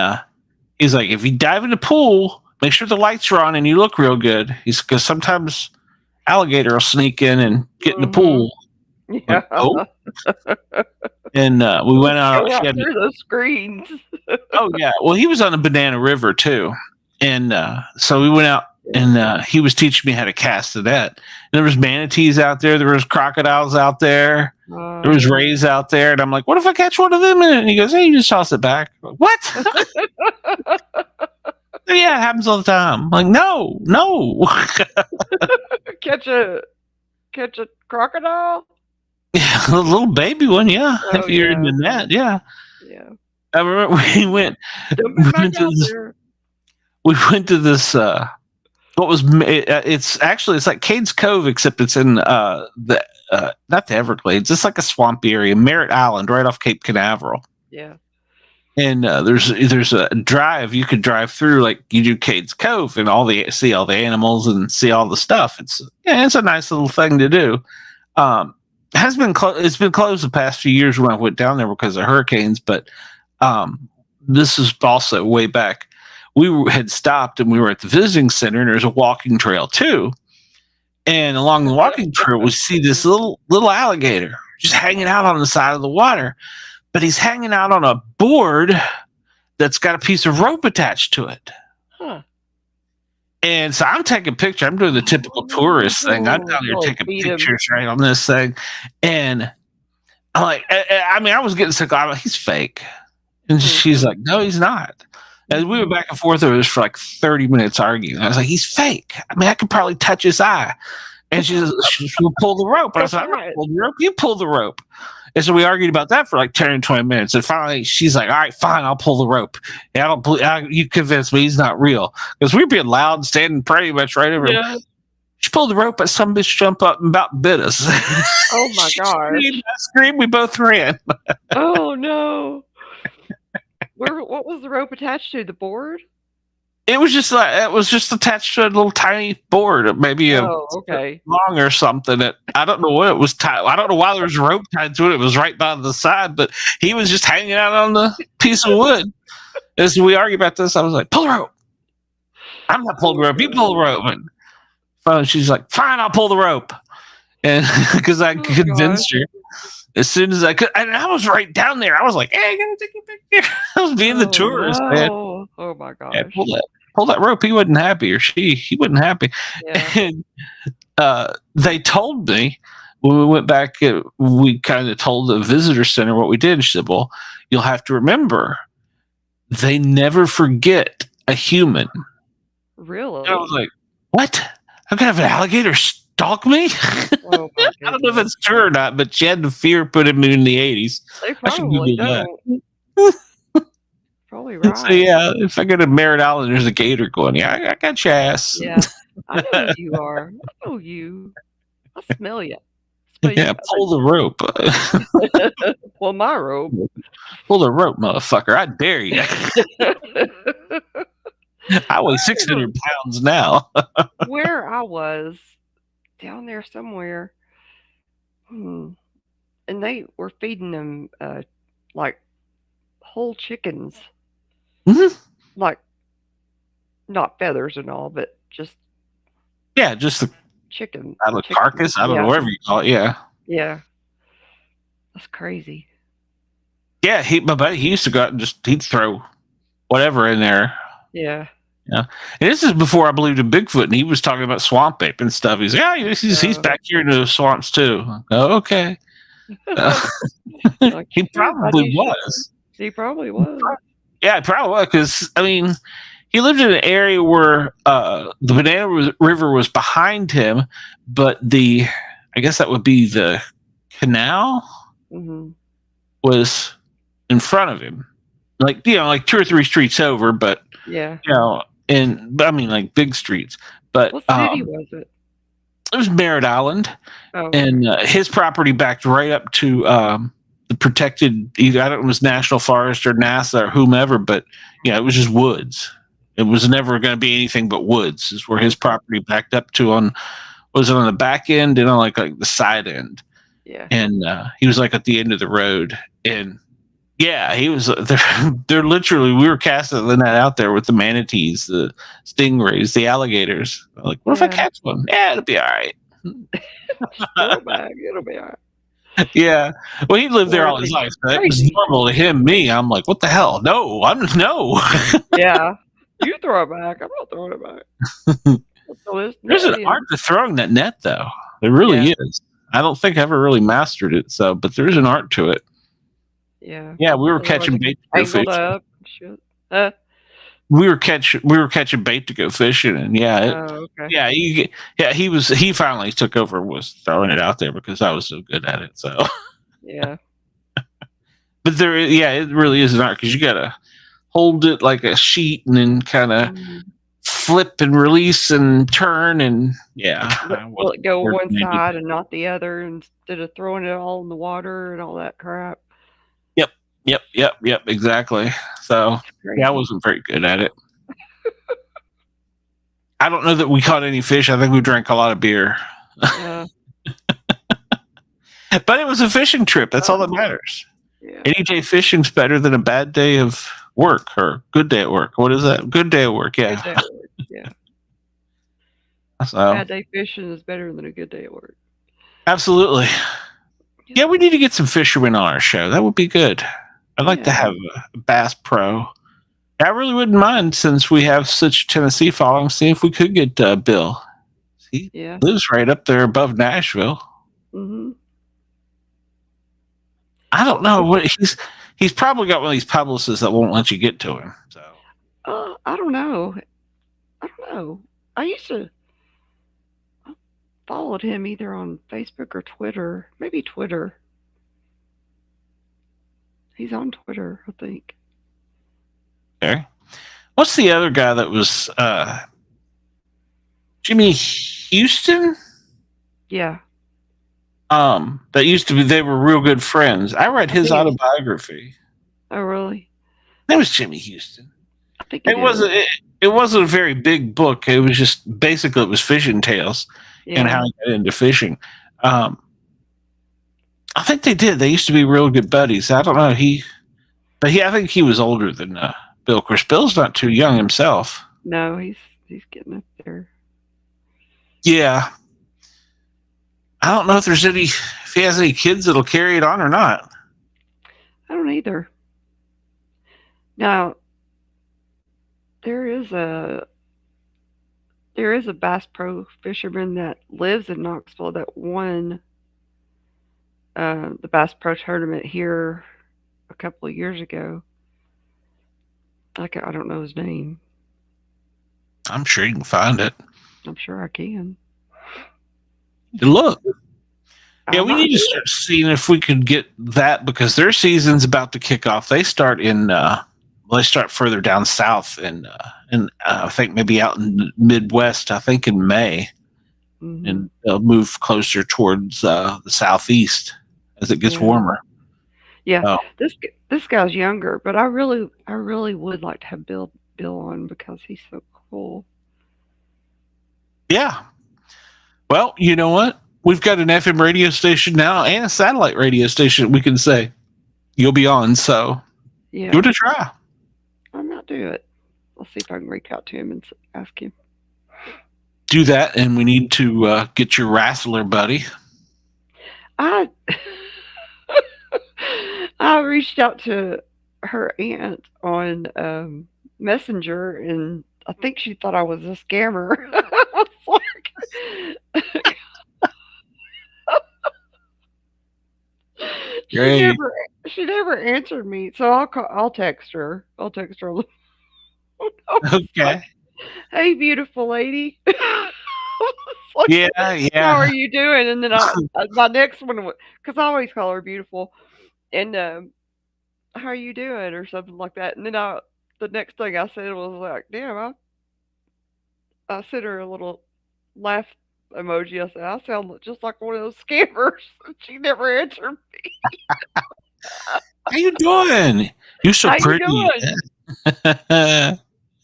he's like, if you dive in the pool, make sure the lights are on and you look real good. He's because sometimes alligator will sneak in and get in the pool. Yeah. Like, oh. And we went out. Go out through those screens. Oh yeah. Well, he was on the Banana River too, and so we went out, and he was teaching me how to cast the net. And there was manatees out there. There was crocodiles out there. There was rays out there, and I'm like, "What if I catch one of them?" And he goes, "Hey, you just toss it back." I'm like, what? Yeah, it happens all the time. I'm like, no. Catch a crocodile. Yeah, a little baby one. Yeah, Oh, if you're in the net. Yeah. Yeah. I remember we went. Don't be back out there. We went to this. What was it's like Cades Cove, except it's in the not the Everglades. It's like a swampy area, Merritt Island, right off Cape Canaveral. Yeah. And there's a drive you could drive through, like you do Cades Cove, and see all the animals and see all the stuff. It's a nice little thing to do. It's been closed the past few years when I went down there because of hurricanes, but this is also way back. We had stopped and we were at the visiting center, and there's a walking trail too. And along the walking trail, we see this little alligator just hanging out on the side of the water, but he's hanging out on a board that's got a piece of rope attached to it. Huh. And so I'm taking pictures. I'm doing the typical tourist thing. I'm down here taking pictures right on this thing. And I'm like, I was getting sick. I'm like, he's fake. And she's like, no, he's not. And we went back and forth over this for like 30 minutes arguing. I was like, he's fake. I mean, I could probably touch his eye. And she will pull the rope. And I was like, I'm not pulling the rope. You pull the rope. And so we argued about that for like 10 or 20 minutes. And finally, she's like, all right, fine, I'll pull the rope. And you convinced me he's not real. Because we were being loud and standing pretty much right over him. She pulled the rope, but some bitch jumped up and about bit us. Oh, my gosh. Screamed, we both ran. Oh, no. What was the rope attached to? The board? It was just attached to a little tiny board, maybe long or something. I don't know what it was tied. I don't know why there was a rope tied to it. It was right by the side, but he was just hanging out on the piece of wood. As we argued about this, I was like, "Pull the rope." I'm not pulling the rope. You pull the rope. And she's like, "Fine, I'll pull the rope," and because I convinced her. As soon as I could, and I was right down there. I was like, "Hey, I gotta take a picture." I was being the tourist, man. Oh my gosh! Yeah, pull that rope. He wasn't happy, or he wasn't happy. Yeah. And they told me when we went back. We kind of told the visitor center what we did. She said, "Well, you'll have to remember, they never forget a human." Really? And I was like, "What? How can I have an alligator stalk me?" Oh, I don't know if it's true or not, but she had the fear put him in the 80s. They probably don't. Probably right. So yeah, if I go to Merritt Island, there's a gator going. Yeah, I got your ass. Yeah, I know who you are. I know you. I smell you. Yeah, pull the rope. Well, my rope. Pull the rope, motherfucker! I dare you. I weigh 600 pounds now. Where I was down there somewhere, and they were feeding them like whole chickens. Mm-hmm. Like not feathers and all, but just the chicken. Out of carcass. I don't know, whatever you call it. Yeah, that's crazy. Yeah, my buddy, he used to go out and he'd throw whatever in there. Yeah. And this is before I believed in Bigfoot, and he was talking about swamp ape and stuff. He's like, he's back here in the swamps too. Oh, okay. He probably was. He probably was. Yeah, probably was, because I mean, he lived in an area where the Banana River was behind him, but I guess that would be the canal Mm-hmm. was in front of him, like 2 or 3 streets over, but Yeah. but I mean like big streets. But What city was it? it was Merritt Island, Oh, and his property backed right up to the protected, either I don't know, it was National Forest or NASA or whomever, but it was just woods. It was never going to be anything but woods. Is where his property backed up to was it on the back end and on like the side end. yeah. And he was like at the end of the road, and yeah, he was. They're literally. We were casting the net out there with the manatees, the stingrays, the alligators. Like, what if I catch one? Yeah, it'll be all right. Throw it back. It'll be all right. Yeah. Well, he lived there all his life. So that was normal to him. Me, I'm like, what the hell? No, no. Yeah. You throw it back. I'm not throwing it back. There's an art to throwing that net, though. There really is. I don't think I ever really mastered it. But there's an art to it. Yeah. Yeah, we were catching bait to go fishing. Up. Shit. We were catching bait to go fishing, and okay. he finally took over, was throwing it out there because I was so good at it. So yeah. But it really is an art because you gotta hold it like a sheet and then kind of flip and release and turn and Will it go one side and not the other instead of throwing it all in the water and all that crap? Yep, exactly. So I wasn't very good at it. I don't know that we caught any fish. I think we drank a lot of beer. Yeah. But it was a fishing trip. That's all that matters. Yeah. Any day fishing's better than a bad day of work or good day at work. What is that? Good day at work. Yeah. Good day at work. Yeah. So bad day fishing is better than a good day at work. Absolutely. Yeah, we need to get some fishermen on our show. That would be good. I'd like to have a bass pro. I really wouldn't mind since we have such Tennessee following. See if we could get Bill. He lives right up there above Nashville. Mm-hmm. I don't know what he's probably got one of these publicists that won't let you get to him. So I don't know. I used to followed him either on Facebook or Twitter. Maybe Twitter. He's on Twitter, I think. Okay. What's the other guy that was Jimmy Houston? Yeah. That used to be, they were real good friends. I read his autobiography. Oh, really? That was Jimmy Houston. I think it wasn't a very big book. It was just basically it was fishing tales and how he got into fishing. I think they did. They used to be real good buddies. I don't know. I think he was older than Bill. Of course, Bill's not too young himself. No, he's getting up there. Yeah. I don't know if he has any kids that'll carry it on or not. I don't either. Now, there is a Bass Pro fisherman that lives in Knoxville that won the Bass Pro tournament here a couple of years ago. I don't know his name. I'm sure you can find it. I'm sure I can. Look. Yeah, we need to start seeing if we could get that because their season's about to kick off. They start they start further down south and I think maybe out in the Midwest, I think in May. Mm-hmm. And they'll move closer towards the southeast as it gets warmer. Yeah. This guy's younger, but I really would like to have Bill on because he's so cool. Yeah. Well, you know what? We've got an FM radio station now and a satellite radio station. We can say you'll be on. So give it a try. I might do it. I'll see if I can reach out to him and ask him. Do that, and we need to get your wrestler buddy. I reached out to her aunt on Messenger, and I think she thought I was a scammer. I was like, she never answered me, so I'll text her. I was like, Okay. "Hey, beautiful lady." It's like, Yeah, "How yeah. are you doing?" And then my next one, because I always call her beautiful, and "How are you doing?" or something like that. And then the next thing I said was like, "Damn, I sent her a little laugh emoji." I said, "I sound just like one of those scammers." She never answered me. How you doing? You're so "How you pretty. doing?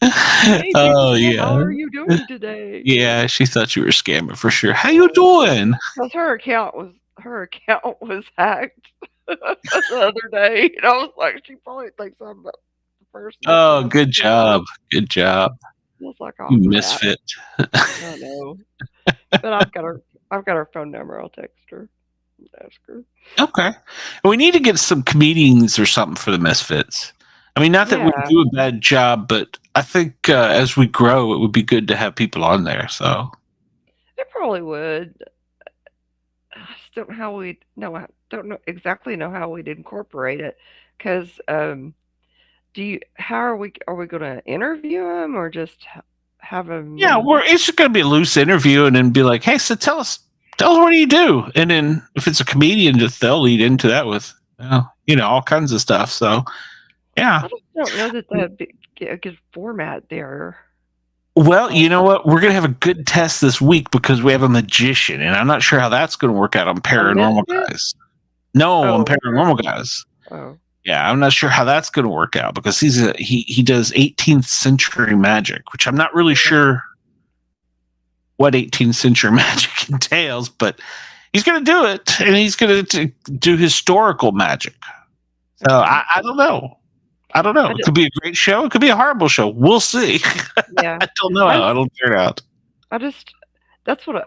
Hey, Oh beautiful. How yeah. are you doing today?" Yeah, she thought you were a scammer for sure. How you doing? Because her account was hacked the other day, and I was like, she probably thinks I'm the person that's Oh, trying to good scam her. job. Good job. I was like, "Oh, You crap." misfit. I know. But I've got her phone number. I'll text her and ask her. Okay. We need to get some comedians or something for the misfits. I mean, not that we Yeah, do a bad job, but I think as we grow, it would be good to have people on there. So, it probably would. I just don't know how we'd no, I don't know exactly know how we'd incorporate it. Because do you? How are we going to interview them or just have yeah, them? it's just going to be a loose interview and then be like, hey, so tell us what do you do? And then if it's a comedian, just they'll lead into that with, all kinds of stuff. So, yeah. I just don't know that that'd be a good format there. Well, you know what? We're going to have a good test this week because we have a magician, and I'm not sure how that's going to work out on Paranormal Misfit? Guys. No, on Oh, Paranormal Guys. oh, Yeah, I'm not sure how that's going to work out because he does 18th century magic, which I'm not really sure what 18th century magic entails, but he's going to do it, and he's going to do historical magic. So okay. I don't know. I don't know. It could be a great show. It could be a horrible show. We'll see. Yeah. I don't know how it'll turn out. That's what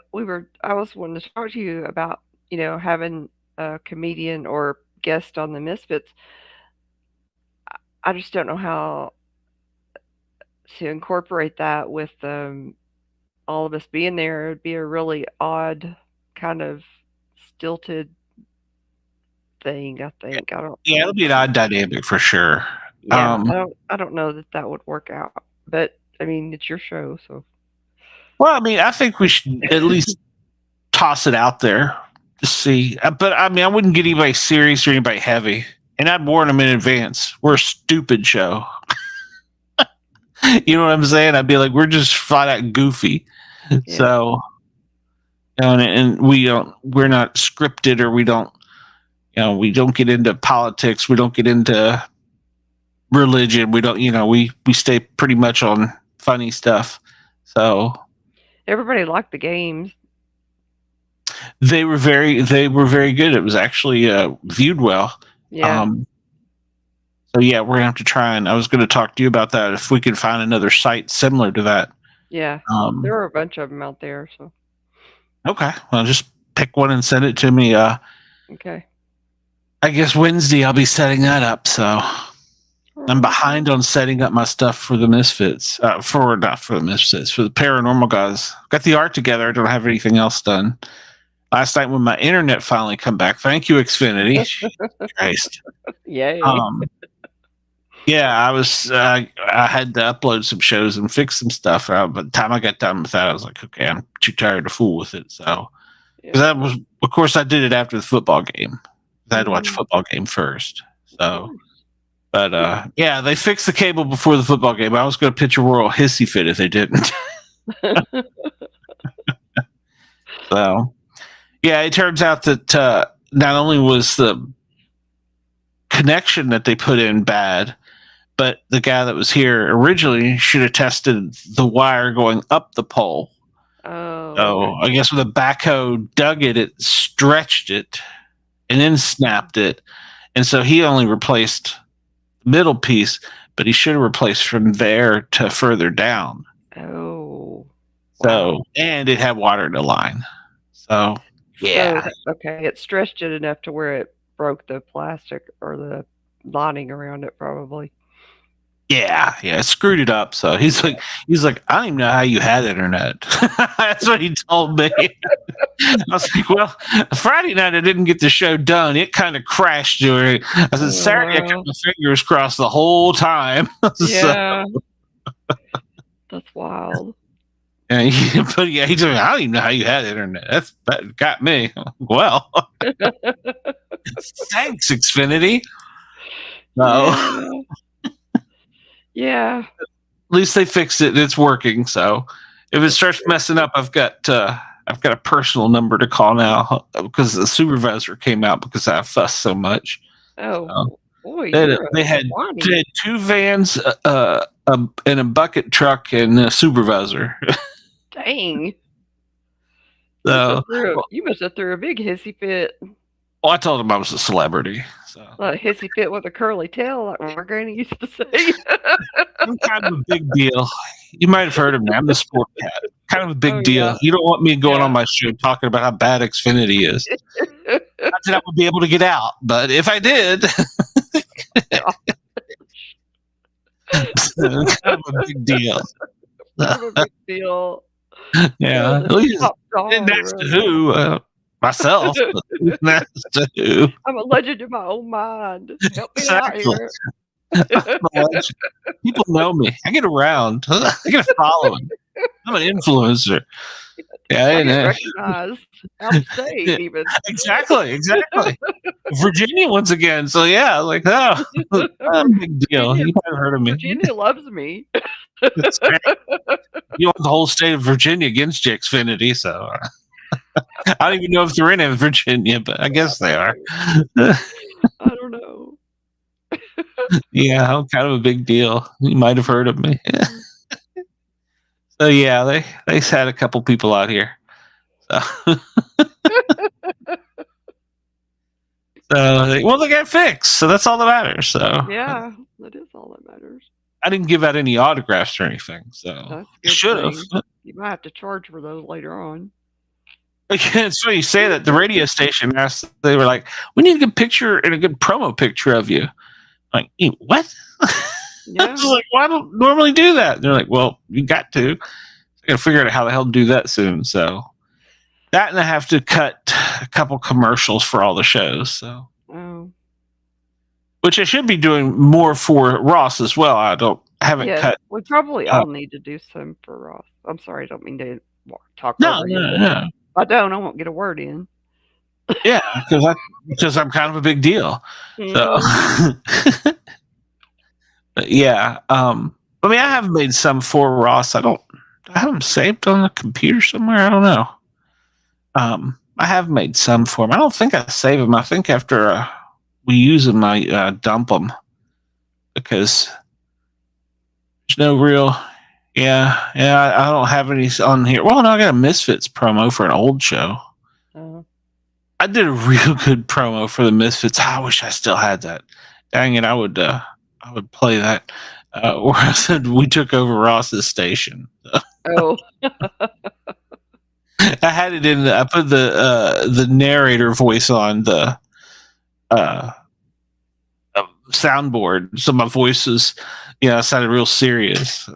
I was wanting to talk to you about, having a comedian or guest on the Misfits. I just don't know how to incorporate that with all of us being there. It'd be a really odd kind of stilted thing, I think. I don't Yeah, it'll be an odd dynamic for sure. Yeah, I don't know that would work out. But I mean, it's your show, so Well, I mean, I think we should at least toss it out there to see. But I mean, I wouldn't get anybody serious or anybody heavy, and I'd warn them in advance. We're a stupid show. You know what I'm saying? I'd be like, we're just flat out goofy. yeah. So, and we're not scripted, or we don't get into politics. We don't get into religion. We don't, we stay pretty much on funny stuff. So Everybody liked the games. they were very good. It was actually viewed well. Yeah. So yeah, we're gonna have to try, and I was going to talk to you about that if we can find another site similar to that. Yeah. There are a bunch of them out there, so Okay, well, just pick one and send it to me. okay. I guess Wednesday I'll be setting that up. So I'm behind on setting up my stuff for the Misfits. Not for the Misfits, for the Paranormal Guys. Got the art together. I don't have anything else done. Last night when my internet finally come back, thank you, Xfinity. Christ. Yay. Yeah, I had to upload some shows and fix some stuff. By the time I got done with that, I was like, okay, I'm too tired to fool with it. So, because that was, of course, I did it after the football game. I had to watch the football game first. So, but yeah, they fixed the cable before the football game. I was going to pitch a royal hissy fit if they didn't. So, yeah, it turns out that not only was the connection that they put in bad, but the guy that was here originally should have tested the wire going up the pole. Oh. So I guess when the backhoe dug it, it stretched it and then snapped it. And so he only replaced the middle piece, but he should have replaced from there to further down. Oh. So, Wow. and it had water in the line. So, yeah. So, okay, it stretched it enough to where it broke the plastic or the lining around it, probably. Yeah, it screwed it up. So he's like, I don't even know how you had internet. That's what he told me. I was like, well, Friday night I didn't get the show done. It kind of crashed during. I said Saturday I kept my fingers crossed the whole time. Yeah. That's wild. And but yeah, he told me, I don't even know how you had internet. That got me. Well, thanks, Xfinity. No. Yeah. At least they fixed it. It's working. So if it starts messing up, I've got a personal number to call now because the supervisor came out because I fussed so much. Oh, boy. They had 2 vans, and a bucket truck and a supervisor. Dang. So You must have threw a big hissy fit. well, I told him I was a celebrity. So A hissy fit with a curly tail, like my granny used to say. I'm kind of a big deal. You might have heard of me. I'm the sport cat. Kind of a big deal. Yeah. You don't want me going on my show talking about how bad Xfinity is. Not that I would be able to get out, but if I did, kind of a big deal. Kind of a big deal. Yeah, at least next to who? Myself. Next to who? I'm a legend in my own mind. Help me Exactly. out here. People know me. I get around. I get a following. I'm an influencer. Yeah, I get recognized out of state, even. Exactly. Virginia once again. So yeah, like I'm a big deal. You might have heard of me. Virginia loves me. You want the whole state of Virginia against Xfinity, so I don't even know if they're in Virginia, but I guess they are. I don't know. Yeah, I'm kind of a big deal. You might have heard of me. So yeah, they had a couple people out here. So, they got fixed. So that's all that matters. So Yeah, that is all that matters. I didn't give out any autographs or anything. So should have. You might have to charge for those later on. It's funny you say that. The radio station asked. They were like, "We need a good picture and a good promo picture of you." I'm like, what? Yeah. I was like, well, I don't normally do that. And they're like, well, you got to. I got to figure out how the hell to do that soon. So that, and I have to cut a couple commercials for all the shows. So, which I should be doing more for Ross as well. I haven't cut. We probably all need to do some for Ross. I'm sorry, I don't mean to talk. No. If I don't, I won't get a word in. Yeah, because I'm kind of a big deal. So, but yeah. I mean, I have made some for Ross. I have them saved on the computer somewhere. I don't know. I have made some for him. I don't think I save them. I think after we use them, I dump them because there's no real. Yeah. I don't have any on here. Well, no, I got a Misfits promo for an old show. I did a real good promo for the Misfits. I wish I still had that. Dang it, I would play that. Where I said we took over Ross's station. Oh. I had it in. I put the narrator voice on the soundboard, so my voice is, sounded real serious.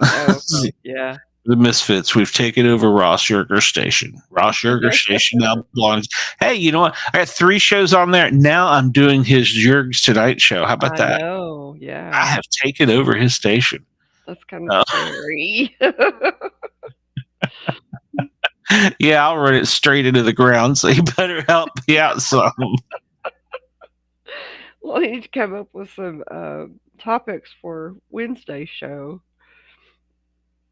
Yeah. The Misfits, we've taken over Ross Yergz Station. Ross Yergz Station now belongs. Hey, you know what? I got 3 shows on there. Now I'm doing his Yergz Tonight show. How about that? Oh, yeah. I have taken over his station. That's kind of scary. Yeah, I'll run it straight into the ground, so you better help me out some. Well, I need to come up with some topics for Wednesday's show.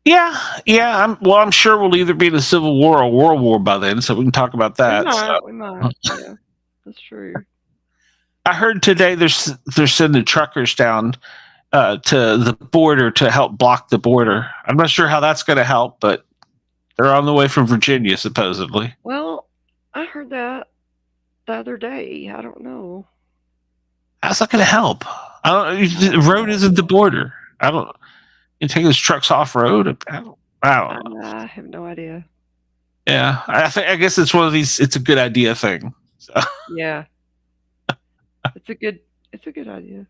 Yeah. I'm sure we'll either be in a Civil War or World War by then, so we can talk about that. We might. Yeah, that's true. I heard today they're sending truckers down to the border to help block the border. I'm not sure how that's going to help, but they're on the way from Virginia, supposedly. Well, I heard that the other day. I don't know. How's that going to help? The road isn't the border. You take those trucks off road. I don't know. I have no idea. Yeah, I guess it's one of these. It's a good idea thing. So. Yeah, it's a good idea.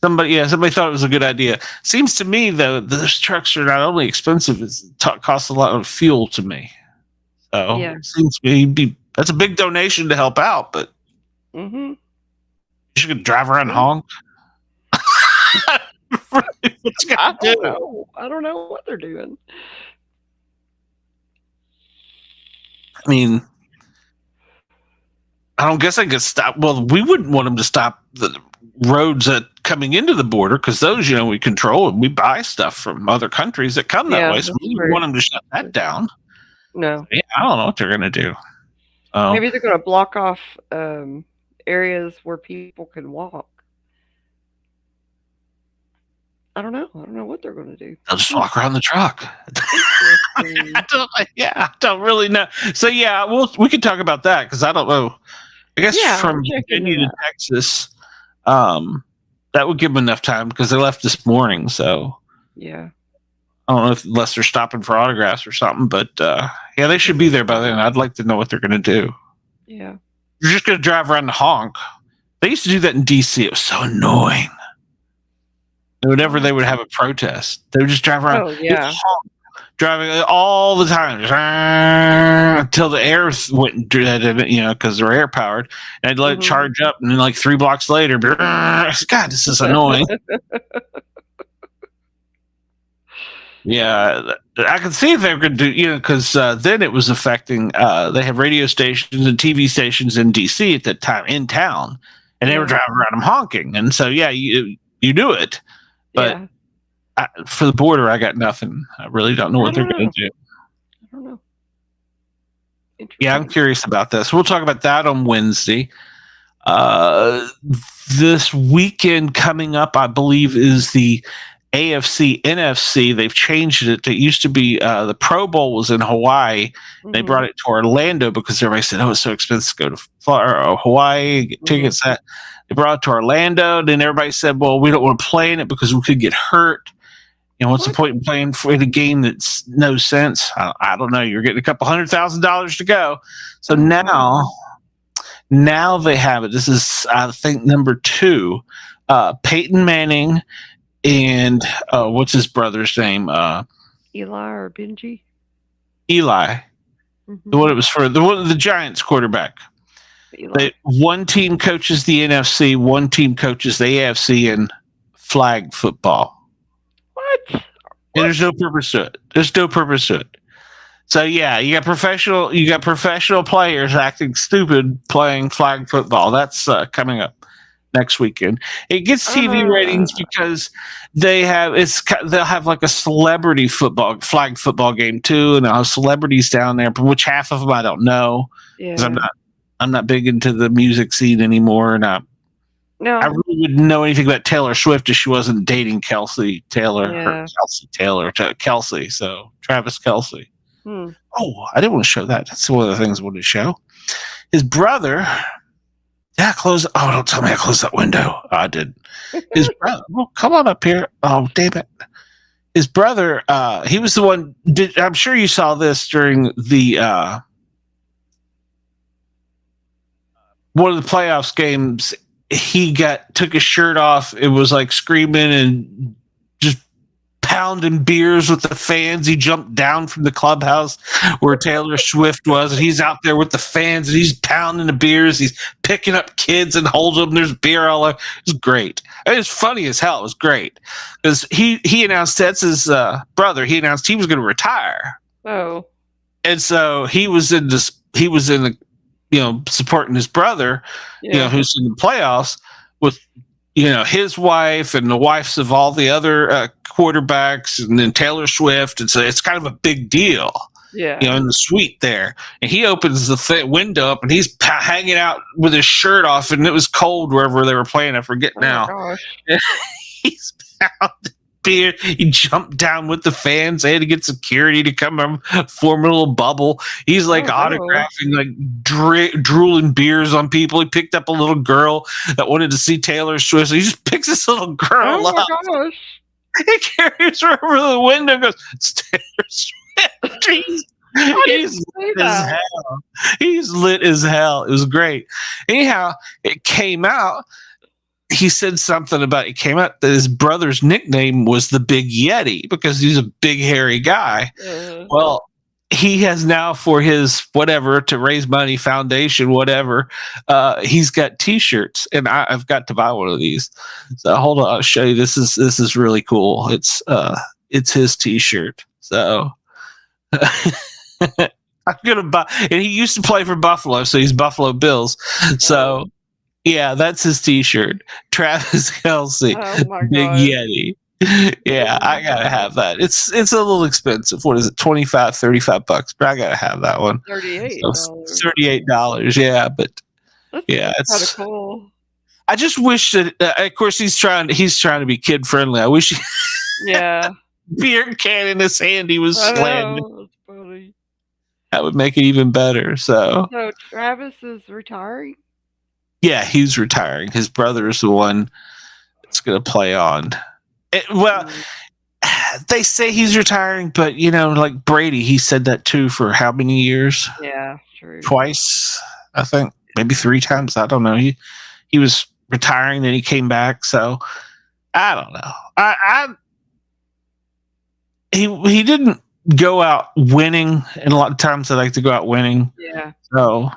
Somebody thought it was a good idea. Seems to me though, those trucks are not only expensive, it costs a lot of fuel to me. So it seems to me that's a big donation to help out, but you should drive around and honk. What's I got to don't do? know. I don't know what they're doing. I mean, I don't guess I could stop. Well, we wouldn't want them to stop the roads that coming into the border because those, we control and we buy stuff from other countries that come that Yeah, way. So that's we wouldn't true. want them to shut that down. No. Yeah, I don't know what they're going to do. Oh, Maybe they're going to block off areas where people can walk. I don't know. I don't know what they're going to do. they'll just walk around the truck. Interesting. I don't really know. So yeah, we can talk about that because I don't know. I guess Yeah, from we'll check into Virginia to Texas, that would give them enough time because they left this morning. So Yeah. I don't know unless they're stopping for autographs or something, but yeah, they should be there by then. I'd like to know what they're going to do. Yeah. You're just going to drive around the honk. They used to do that in DC. It was so annoying. Whenever they would have a protest, they would just drive around. Oh, yeah. Honk, driving all the time until the air went, because they're air powered, and I'd let it charge up, and then like 3 blocks later, God, this is annoying. Yeah, I can see if they were going to do, because then it was affecting. They have radio stations and TV stations in DC at that time in town, and they were driving around them honking, and so yeah, you do it, but for the border, I got nothing. I really don't know what they're going to do. I don't know. Yeah, I'm curious about this. We'll talk about that on Wednesday. This weekend coming up, I believe, is the AFC, NFC. They've changed it. It used to be the Pro Bowl was in Hawaii. They brought it to Orlando because everybody said, it's so expensive to go to Florida or Hawaii, get tickets. They brought it to Orlando. Then everybody said, well, we don't want to play in it because we could get hurt. What's the point in playing in a game that's no sense? I don't know. You're getting a couple $100,000 to go. So now they have it. This is, I think, number 2. Peyton Manning and what's his brother's name? Eli or Benji? Eli. The one it was for the Giants quarterback. One team coaches the NFC, one team coaches the AFC in flag football. What? And there's no purpose to it. So yeah, you got professional players acting stupid playing flag football. That's coming up next weekend. It gets TV ratings because they'll have like a celebrity flag football game too, and I'll have celebrities down there, which half of them I don't know because I'm not big into the music scene anymore, and I really wouldn't know anything about Taylor Swift if she wasn't dating Kelsey Taylor or Kelsey. So Travis Kelsey. Oh, I didn't want to show that. That's one of the things I wanted to show. His brother. Yeah, close. Oh, don't tell me I closed that window. Oh, I did. His brother. Well, come on up here. Oh, damn it. His brother. He was the one. I'm sure you saw this during the one of the playoffs games. He took his shirt off. It was like screaming and just pounding beers with the fans. He jumped down from the clubhouse where Taylor Swift was, and he's out there with the fans, and he's pounding the beers. He's picking up kids and holding them. There's beer all over. It was great. It was funny as hell. It was great because he announced, that's his brother. He announced he was going to retire. Oh, and so he was in the supporting his brother, who's in the playoffs with, his wife and the wives of all the other quarterbacks, and then Taylor Swift. And so it's kind of a big deal, in the suite there. And he opens the window up and he's hanging out with his shirt off, and it was cold wherever they were playing. I forget now. He's pounding beer. He jumped down with the fans. They had to get security to come and form a little bubble. He's like autographing, like drooling beers on people. He picked up a little girl that wanted to see Taylor Swift. So he just picks this little girl up. He carries her over the window and goes, it's Taylor Swift. He's lit as hell. He's lit as hell. It was great. Anyhow, it came out. He said something about it came out that his brother's nickname was the Big Yeti because he's a big hairy guy. Well, he has now, for his whatever, to raise money foundation, whatever, he's got t-shirts, and I've got to buy one of these. So hold on, I'll show you. This is really cool. It's his t-shirt. So I'm gonna buy, and he used to play for Buffalo, so he's Buffalo Bills. So yeah, that's his t-shirt. Travis Kelce, Oh my Big God. Yeti. Yeah, I gotta have that. It's a little expensive. What is it? $25-$35, but I gotta have that one. $38. So $38. Yeah, but That's yeah, kind it's. of cool. I just wish that. Of course, he's trying to be kid friendly. I wish Yeah. beer can in his hand he was I slamming. know. That's funny. That would make it even better. So So Travis is retiring? yeah, he's retiring. His brother is the one that's going to play on. They say he's retiring, but like Brady, he said that too for how many years? Yeah, true. Twice, I think, maybe 3 times. I don't know. He was retiring, then he came back. So I don't know. He didn't go out winning, and a lot of times they like to go out winning. Yeah. So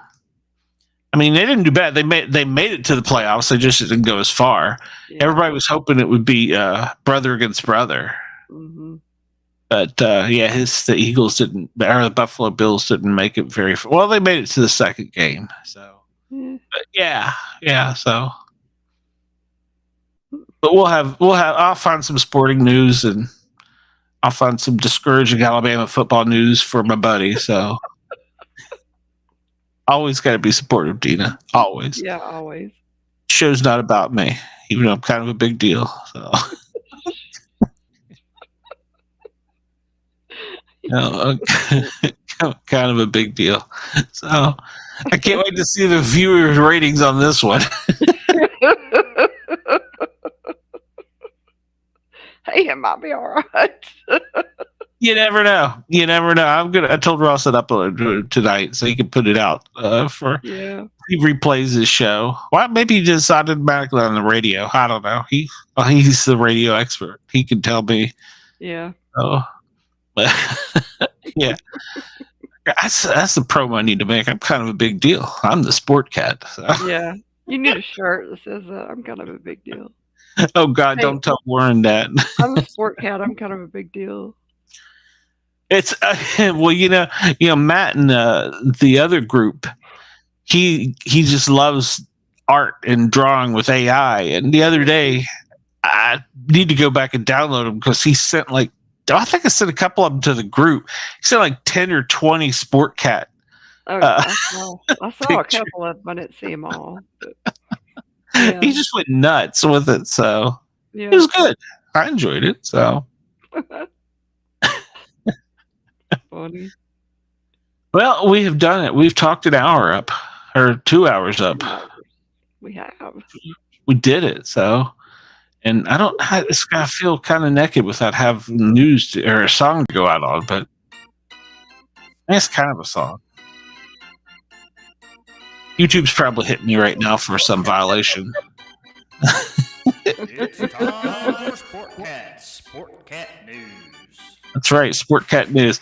I mean, they didn't do bad. They made it to the playoffs. They just didn't go as far. Yeah. Everybody was hoping it would be brother against brother. Mm-hmm. But yeah, the Eagles didn't, or the Buffalo Bills didn't make it very far. Well, they made it to the second game. So, but yeah. So, but I'll find some sporting news, and I'll find some discouraging Alabama football news for my buddy. So, always got to be supportive, Dina. Always. Yeah, always. Show's not about me, even though I'm kind of a big deal. So. Kind of a big deal. So I can't wait to see the viewer ratings on this one. Hey, it might be all right. You never know. I told Ross to upload tonight so he can put it out for. Yeah. He replays his show. Well, maybe he just automatically on the radio. I don't know. He's the radio expert. He can tell me. Yeah. Oh. But yeah, that's the promo I need to make. I'm kind of a big deal. I'm the Sportcat. So. Yeah, you need a shirt that says I'm kind of a big deal. Oh God, don't tell Warren that. I'm a Sportcat. I'm kind of a big deal. It's well, Matt and the other group. He just loves art and drawing with AI. And the other day, I need to go back and download them because he sent I think I sent a couple of them to the group. He sent 10 or 20 Sportcat. Oh, I saw a couple of them. I didn't see them all. But, yeah. He just went nuts with it. So yeah. It was good. I enjoyed it. So funny. Well, we have done it. We've talked an hour up or 2 hours up. We have. We did it. So. And I just gotta feel kind of naked without having news or a song to go out on, but that's kind of a song. YouTube's probably hitting me right now for some violation. It's time for Sportcat Newz. That's right, Sportcat Newz.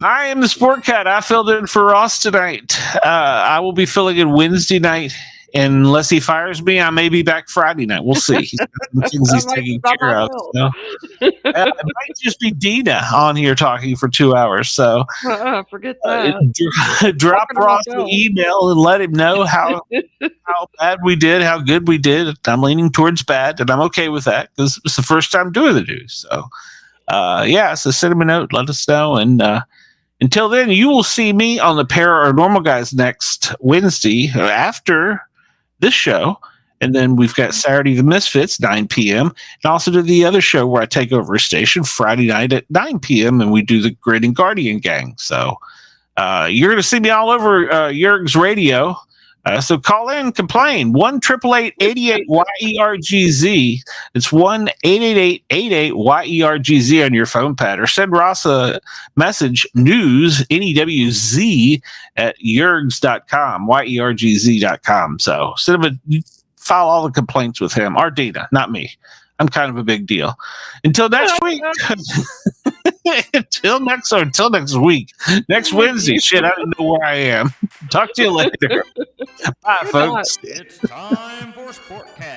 I am the Sportcat. I filled in for Ross tonight. I will be filling in Wednesday night. And unless he fires me, I may be back Friday night. We'll see. He's got some things he's taking care of. So. It might just be Dina on here talking for 2 hours. So forget that. Drop Ross an email and let him know how bad we did, how good we did. I'm leaning towards bad, and I'm okay with that because it's the first time doing the news. So, so send him a note. Let us know. And until then, you will see me on the Paranormal Guys next Wednesday after this show, and then we've got Saturday the Misfits 9 p.m. and also do the other show where I take over a station Friday night at 9 p.m. and we do the Grid and Guardian Gang. So you're going to see me all over Yergz Radio. So call in, complain 1-888-88-YERGZ. It's 1-888-88-YERGZ on your phone pad, or send Ross a message news NEWZ at yergz.com, YERGZ.com. So send him file all the complaints with him, or Dina, not me. I'm kind of a big deal. Until next week. until next week. Next Wednesday. Shit, I don't know where I am. Talk to you later. Bye, Good folks. It's time for Sportcat.